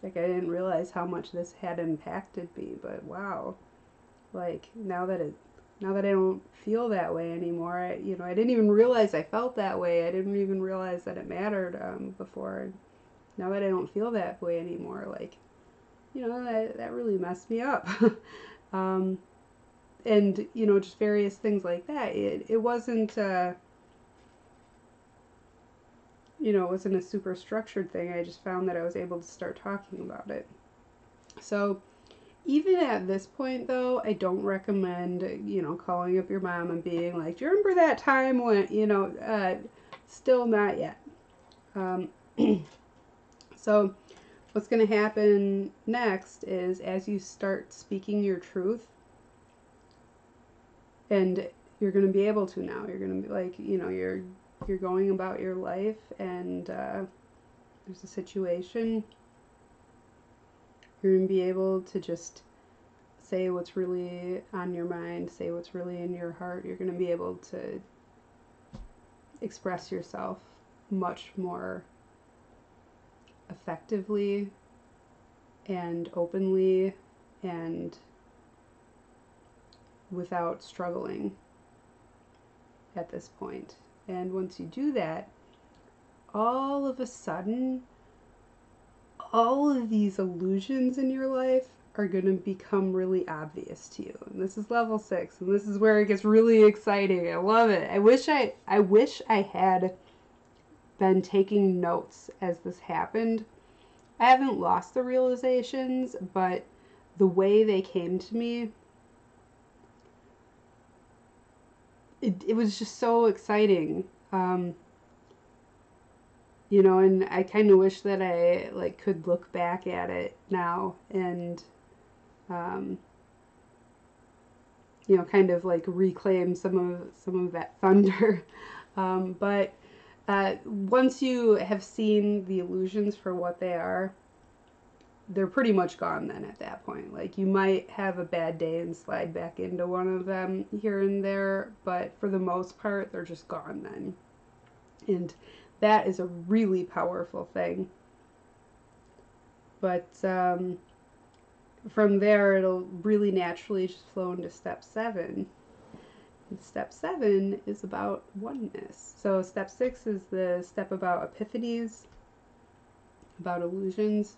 I didn't realize how much this had impacted me, but wow, like now that I don't feel that way anymore, I didn't even realize I felt that way. I didn't even realize that it mattered before. Now that I don't feel that way anymore, like that really messed me up. um, and just various things like that. It wasn't it wasn't a super structured thing. I just found that I was able to start talking about it. So even at this point, though, I don't recommend, calling up your mom and being like, do you remember that time when, still not yet. Um, so what's going to happen next is as you start speaking your truth, and you're going to be able to now, you're going to be like, you're going about your life, and there's a situation, you're going to be able to just say what's really on your mind, say what's really in your heart. You're going to be able to express yourself much more effectively and openly and without struggling at this point. And once you do that, all of a sudden, all of these illusions in your life are going to become really obvious to you. And this is level 6, and this is where it gets really exciting. I love it. I wish I had been taking notes as this happened. I haven't lost the realizations, but the way they came to me, it was just so exciting. And I kind of wish that I like could look back at it now and kind of like reclaim some of that thunder. But once you have seen the illusions for what they are, they're pretty much gone then at that point. Like you might have a bad day and slide back into one of them here and there, but for the most part, they're just gone then. And that is a really powerful thing. But from there, it'll really naturally just flow into step 7. And step 7 is about oneness. So step 6 is the step about epiphanies, about illusions.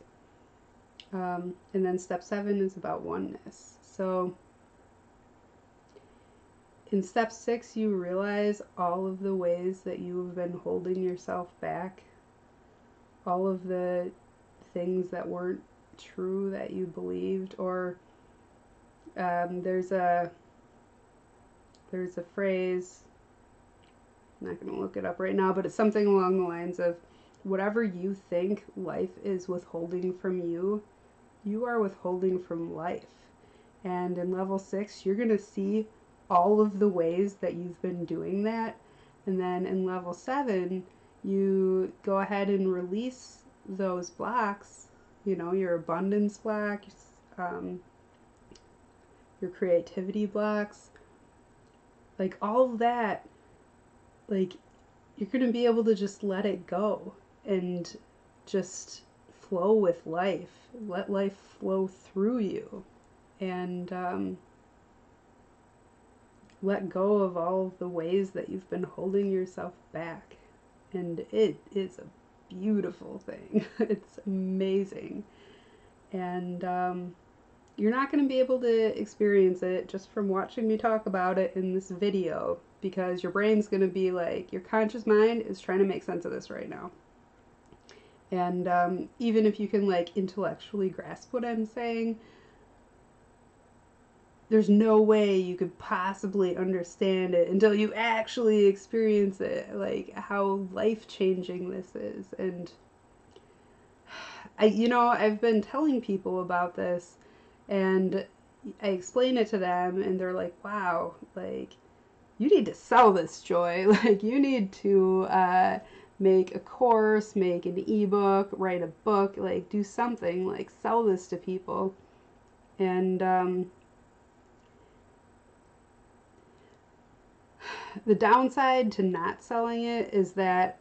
And then step 7 is about oneness. So in step 6, you realize all of the ways that you have been holding yourself back, all of the things that weren't true that you believed, or there's a phrase, I'm not going to look it up right now, but it's something along the lines of, whatever you think life is withholding from you, you are withholding from life. And in level 6, you're going to see all of the ways that you've been doing that. And then in level 7, you go ahead and release those blocks, your abundance block, your creativity blocks, like all of that, like you're going to be able to just let it go and just flow with life. Let life flow through you. And let go of all of the ways that you've been holding yourself back. And it is a beautiful thing. It's amazing. And you're not going to be able to experience it just from watching me talk about it in this video, because your brain's going to be like, your conscious mind is trying to make sense of this right now. And even if you can like intellectually grasp what I'm saying, there's no way you could possibly understand it until you actually experience it, like how life-changing this is. And I've been telling people about this, and I explain it to them, and they're like, wow, like, you need to sell this, Joy. Like, you need to make a course, make an ebook, write a book, like, do something, like, sell this to people. And the downside to not selling it is that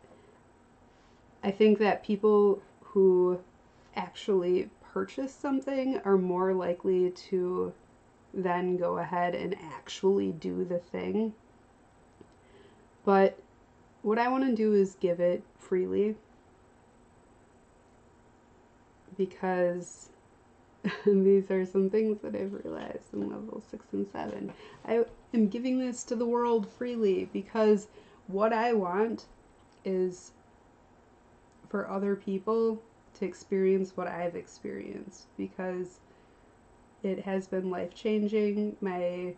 I think that people who actually purchase something are more likely to then go ahead and actually do the thing. But what I want to do is give it freely, because these are some things that I've realized in level 6 and 7. I am giving this to the world freely because what I want is for other people to experience what I've experienced, because it has been life-changing. My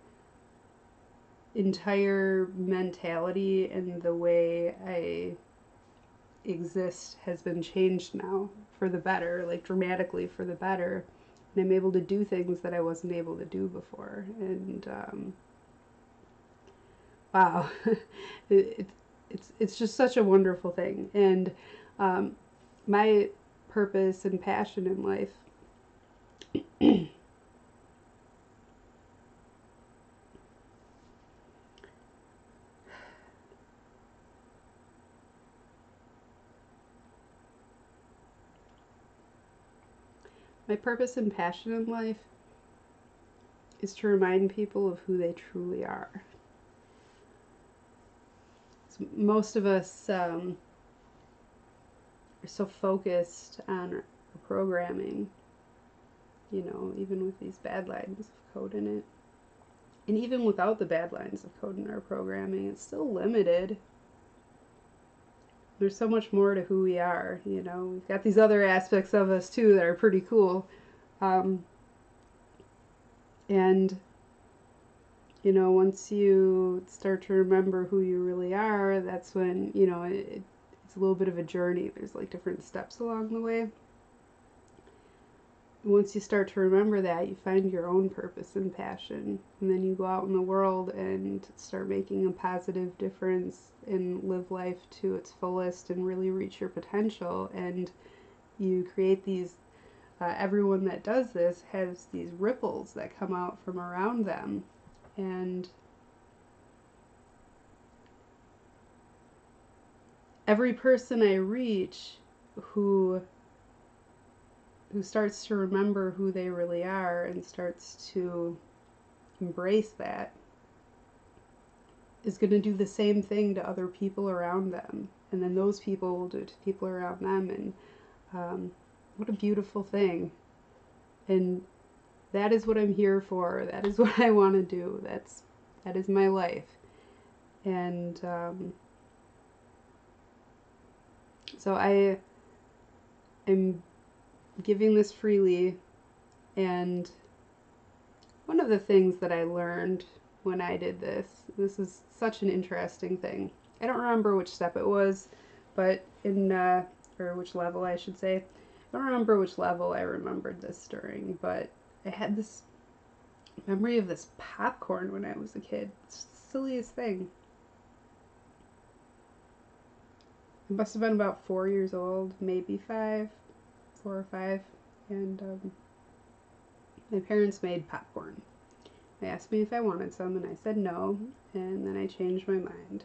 entire mentality and the way I exist has been changed now for the better, like dramatically for the better. And I'm able to do things that I wasn't able to do before. And wow, it's just such a wonderful thing. And my purpose and passion in life my purpose and passion in life is to remind people of who they truly are. So most of us are so focused on our programming, even with these bad lines of code in it. And even without the bad lines of code in our programming, it's still limited. There's so much more to who we are, We've got these other aspects of us too that are pretty cool. And once you start to remember who you really are, that's when, it's a little bit of a journey. There's like different steps along the way. Once you start to remember that, you find your own purpose and passion, and then you go out in the world and start making a positive difference and live life to its fullest and really reach your potential. And you create these everyone that does this has these ripples that come out from around them. And every person I reach who starts to remember who they really are and starts to embrace that is going to do the same thing to other people around them. And then those people will do it to people around them. And what a beautiful thing. And that is what I'm here for. That is what I want to do. That is my life. And so I am giving this freely. And one of the things that I learned when I did this is such an interesting thing. I don't remember which step it was, but or which level I should say. I don't remember which level I remembered this during, but I had this memory of this popcorn when I was a kid. It's the silliest thing. I must have been about 4 years old, maybe 5, 4 or 5, and my parents made popcorn. They asked me if I wanted some, and I said no, and then I changed my mind.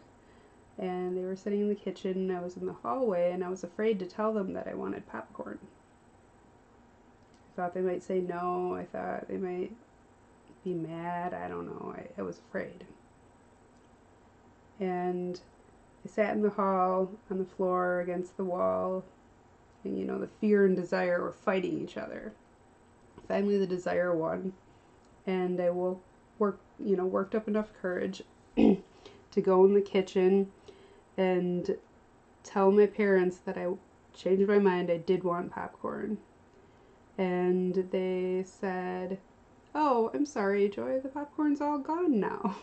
And they were sitting in the kitchen, and I was in the hallway, and I was afraid to tell them that I wanted popcorn. I thought they might say no, I thought they might be mad, I don't know, I was afraid. And I sat in the hall, on the floor, against the wall, and the fear and desire were fighting each other. Finally, the desire won, and I worked up enough courage to go in the kitchen and tell my parents that I changed my mind. I did want popcorn. And they said, "Oh, I'm sorry, Joy, the popcorn's all gone now."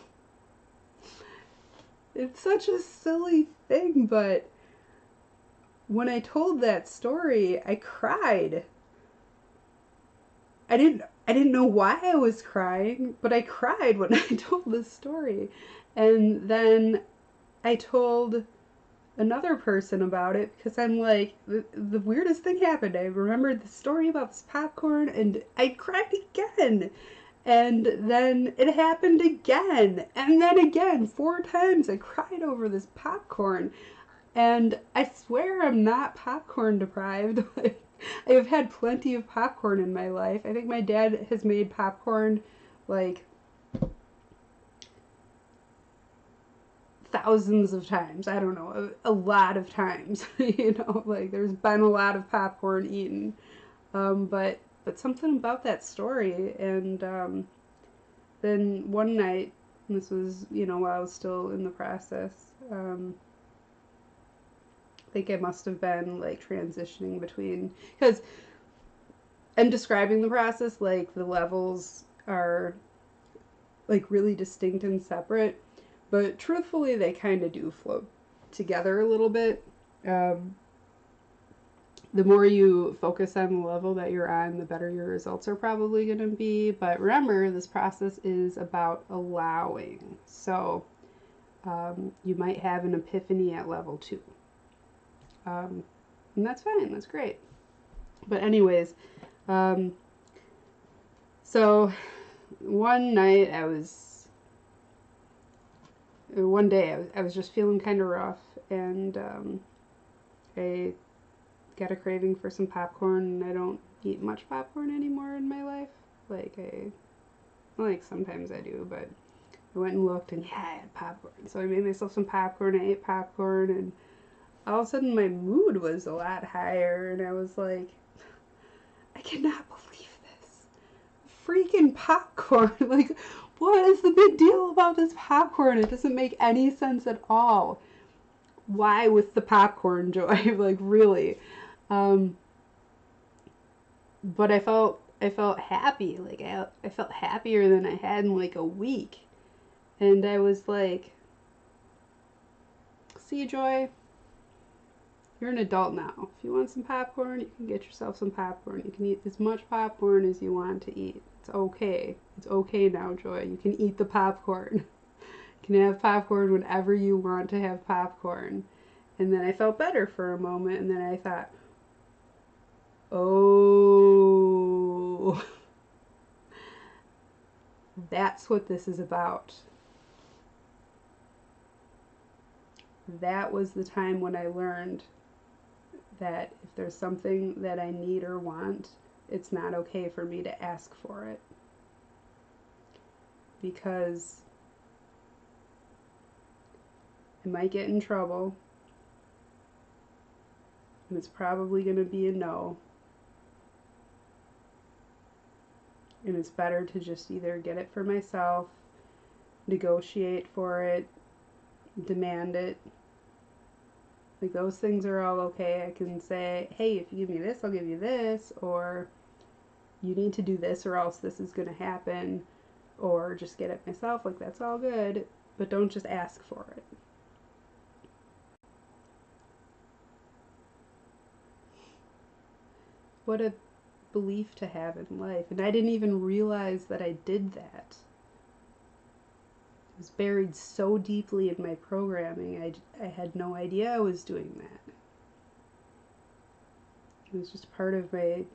It's such a silly thing, but when I told that story, I cried. I didn't know why I was crying, but I cried when I told this story. And then I told another person about it because I'm like, the weirdest thing happened. I remembered the story about this popcorn and I cried again. And then it happened again. And then again, 4 times I cried over this popcorn. And I swear I'm not popcorn deprived. Like, I have had plenty of popcorn in my life. I think my dad has made popcorn like thousands of times. I don't know, a lot of times. Like there's been a lot of popcorn eaten. But something about that story. And then one night, and this was while I was still in the process. I think I must have been like transitioning between, because I'm describing the process like the levels are like really distinct and separate, but truthfully they kind of do flow together a little bit. The more you focus on the level that you're on, the better your results are probably going to be. But remember, this process is about allowing. So you might have an epiphany at level 2. And that's fine, that's great. But anyways, so one day I was just feeling kind of rough, and I got a craving for some popcorn, and I don't eat much popcorn anymore in my life. Like sometimes I do, but I went and looked, and yeah, I had popcorn. So I made myself some popcorn, I ate popcorn, and all of a sudden my mood was a lot higher, and I was like, I cannot believe this. Freaking popcorn. Like, what is the big deal about this popcorn? It doesn't make any sense at all. Why with the popcorn, Joy? Like, really. But I felt happy. Like, I felt happier than I had in like a week. And I was like, see, Joy, you're an adult now. If you want some popcorn, you can get yourself some popcorn. You can eat as much popcorn as you want to eat. It's okay. It's okay now, Joy. You can eat the popcorn. You can have popcorn whenever you want to have popcorn. And then I felt better for a moment, and then I thought, oh, that's what this is about. That was the time when I learned that if there's something that I need or want, it's not okay for me to ask for it. Because I might get in trouble, and it's probably going to be a no. And it's better to just either get it for myself, negotiate for it, demand it. Like, those things are all okay. I can say, hey, if you give me this, I'll give you this, or you need to do this or else this is going to happen, or just get it myself. Like, that's all good, but don't just ask for it. What a belief to have in life. And I didn't even realize that I did that. It was buried so deeply in my programming, I had no idea I was doing that. It was just part of my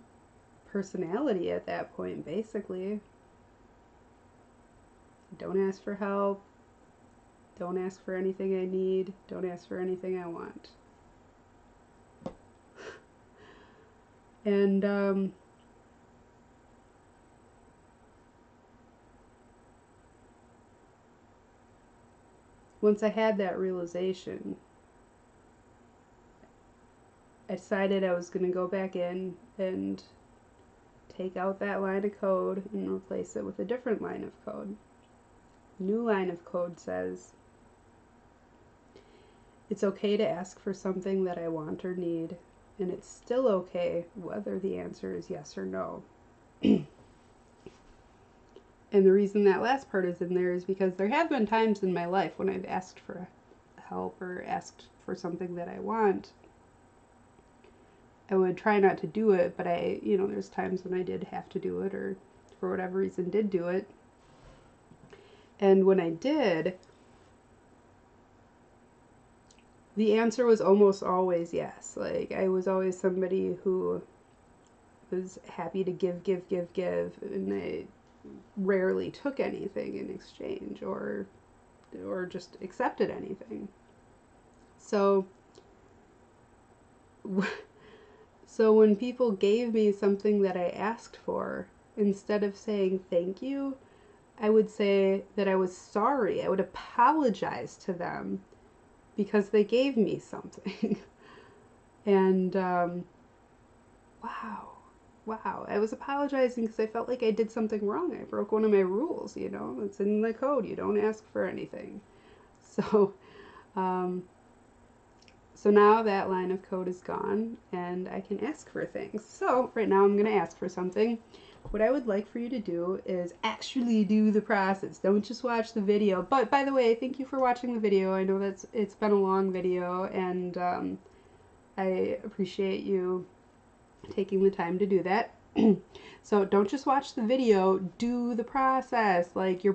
personality at that point, basically. Don't ask for help. Don't ask for anything I need. Don't ask for anything I want. And once I had that realization, I decided I was going to go back in and take out that line of code and replace it with a different line of code. New line of code says, it's okay to ask for something that I want or need, and it's still okay whether the answer is yes or no. And the reason that last part is in there is because there have been times in my life when I've asked for help or asked for something that I want. I would try not to do it, but there's times when I did have to do it, or for whatever reason did do it. And when I did, the answer was almost always yes. Like, I was always somebody who was happy to give, and I rarely took anything in exchange or just accepted anything. So when people gave me something that I asked for, instead of saying thank you, I would say that I was sorry. I would apologize to them because they gave me something. And wow, I was apologizing because I felt like I did something wrong. I broke one of my rules, it's in the code. You don't ask for anything. So now that line of code is gone and I can ask for things. So right now I'm going to ask for something. What I would like for you to do is actually do the process. Don't just watch the video. But by the way, thank you for watching the video. I know it's been a long video, and I appreciate you taking the time to do that. So don't just watch the video, do the process. Like, your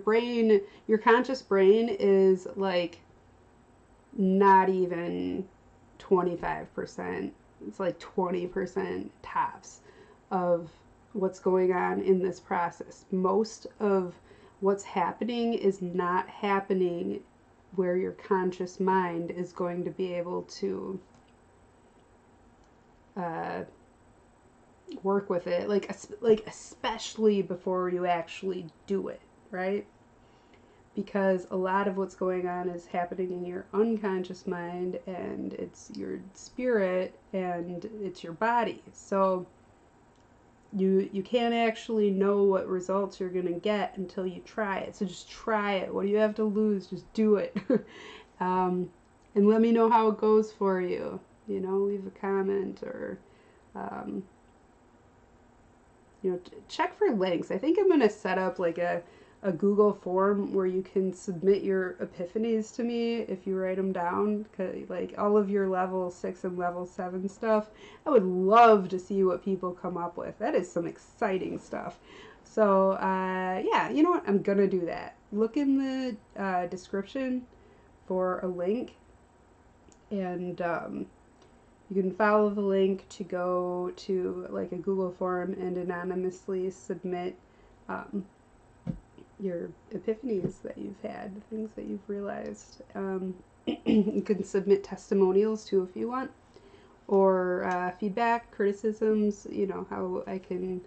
conscious brain is like not even 25%. It's like 20% tops of what's going on in this process. Most of what's happening is not happening where your conscious mind is going to be able to work with it, like especially before you actually do it, right? Because a lot of what's going on is happening in your unconscious mind, and it's your spirit, and it's your body. So you can't actually know what results you're going to get until you try it. So just try it. What do you have to lose? Just do it. And let me know how it goes for you. Leave a comment, or check for links. I think I'm going to set up like a Google form where you can submit your epiphanies to me if you write them down, like all of your level 6 and level 7 stuff. I would love to see what people come up with. That is some exciting stuff. So yeah, you know what? I'm gonna do that. Look in the description for a link, and you can follow the link to go to like a Google form and anonymously submit your epiphanies that you've had, things that you've realized. You can submit testimonials too if you want, or feedback, criticisms, how I can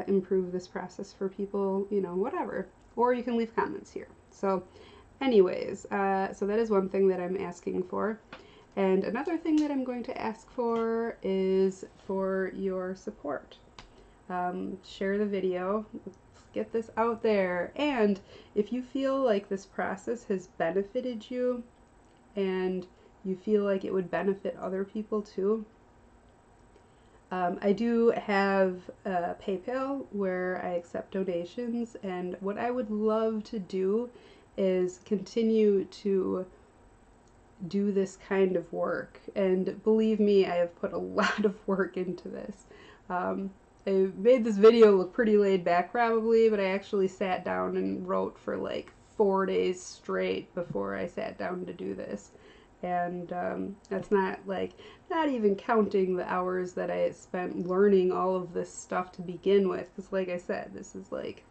improve this process for people, whatever. Or you can leave comments here. So anyways, so that is one thing that I'm asking for. And another thing that I'm going to ask for is for your support. Share the video. Get this out there. And if you feel like this process has benefited you, and you feel like it would benefit other people too, I do have a PayPal where I accept donations, and what I would love to do is continue to do this kind of work. And believe me, I have put a lot of work into this. I made this video look pretty laid back probably, but I actually sat down and wrote for like 4 days straight before I sat down to do this. And that's not even counting the hours that I spent learning all of this stuff to begin with. Because like I said, this is like,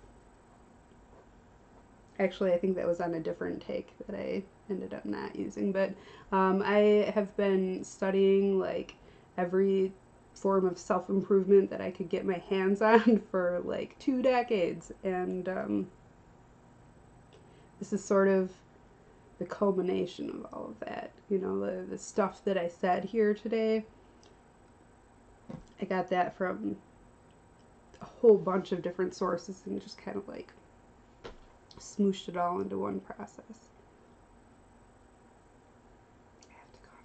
actually I think that was on a different take that I ended up not using. But I have been studying like every form of self-improvement that I could get my hands on for like 2 decades, and this is sort of the culmination of all of that. The stuff that I said here today, I got that from a whole bunch of different sources and just kind of like smooshed it all into one process. I have to cough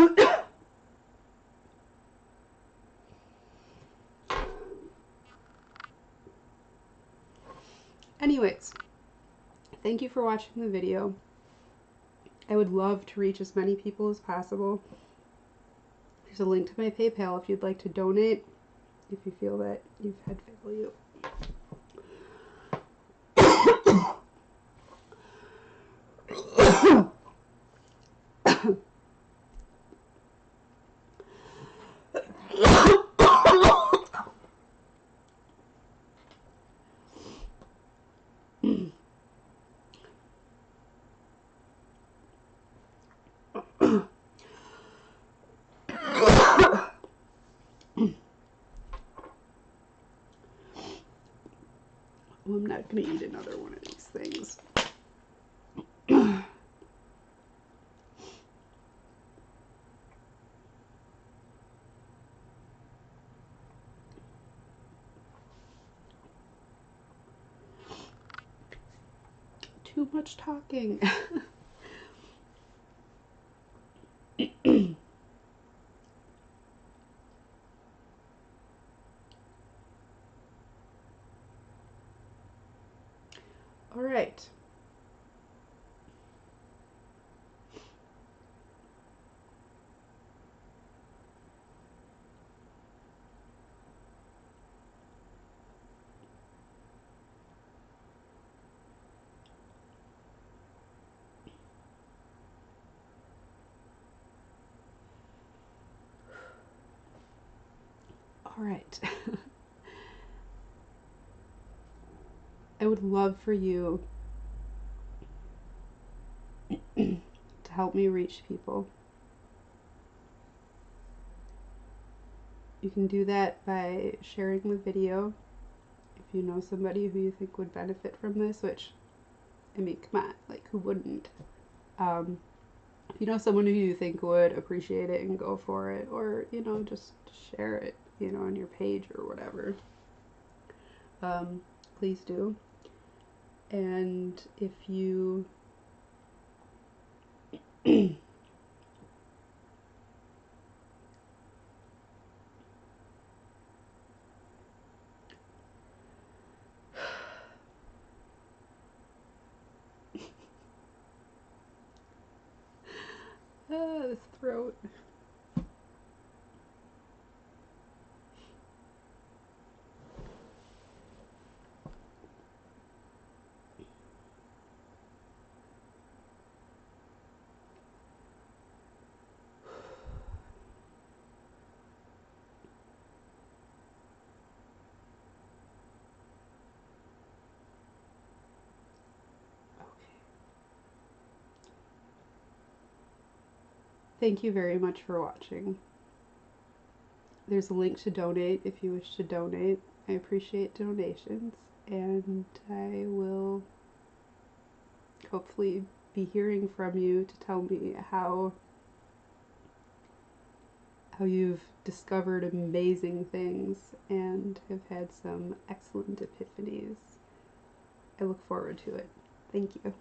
again. Anyways, thank you for watching the video. I would love to reach as many people as possible. There's a link to my PayPal if you'd like to donate, if you feel that you've had value. Well, I'm not going to eat another one of these things. Too much talking. All right. All right. I would love for you to help me reach people. You can do that by sharing the video if you know somebody who you think would benefit from this, which, I mean, come on, like, who wouldn't? If you know someone who you think would appreciate it and go for it, or, you know, just share it, you know, on your page or whatever, please do. And if you this throat. Thank you very much for watching. There's a link to donate if you wish to donate. I appreciate donations, and I will hopefully be hearing from you to tell me how you've discovered amazing things and have had some excellent epiphanies. I look forward to it. Thank you.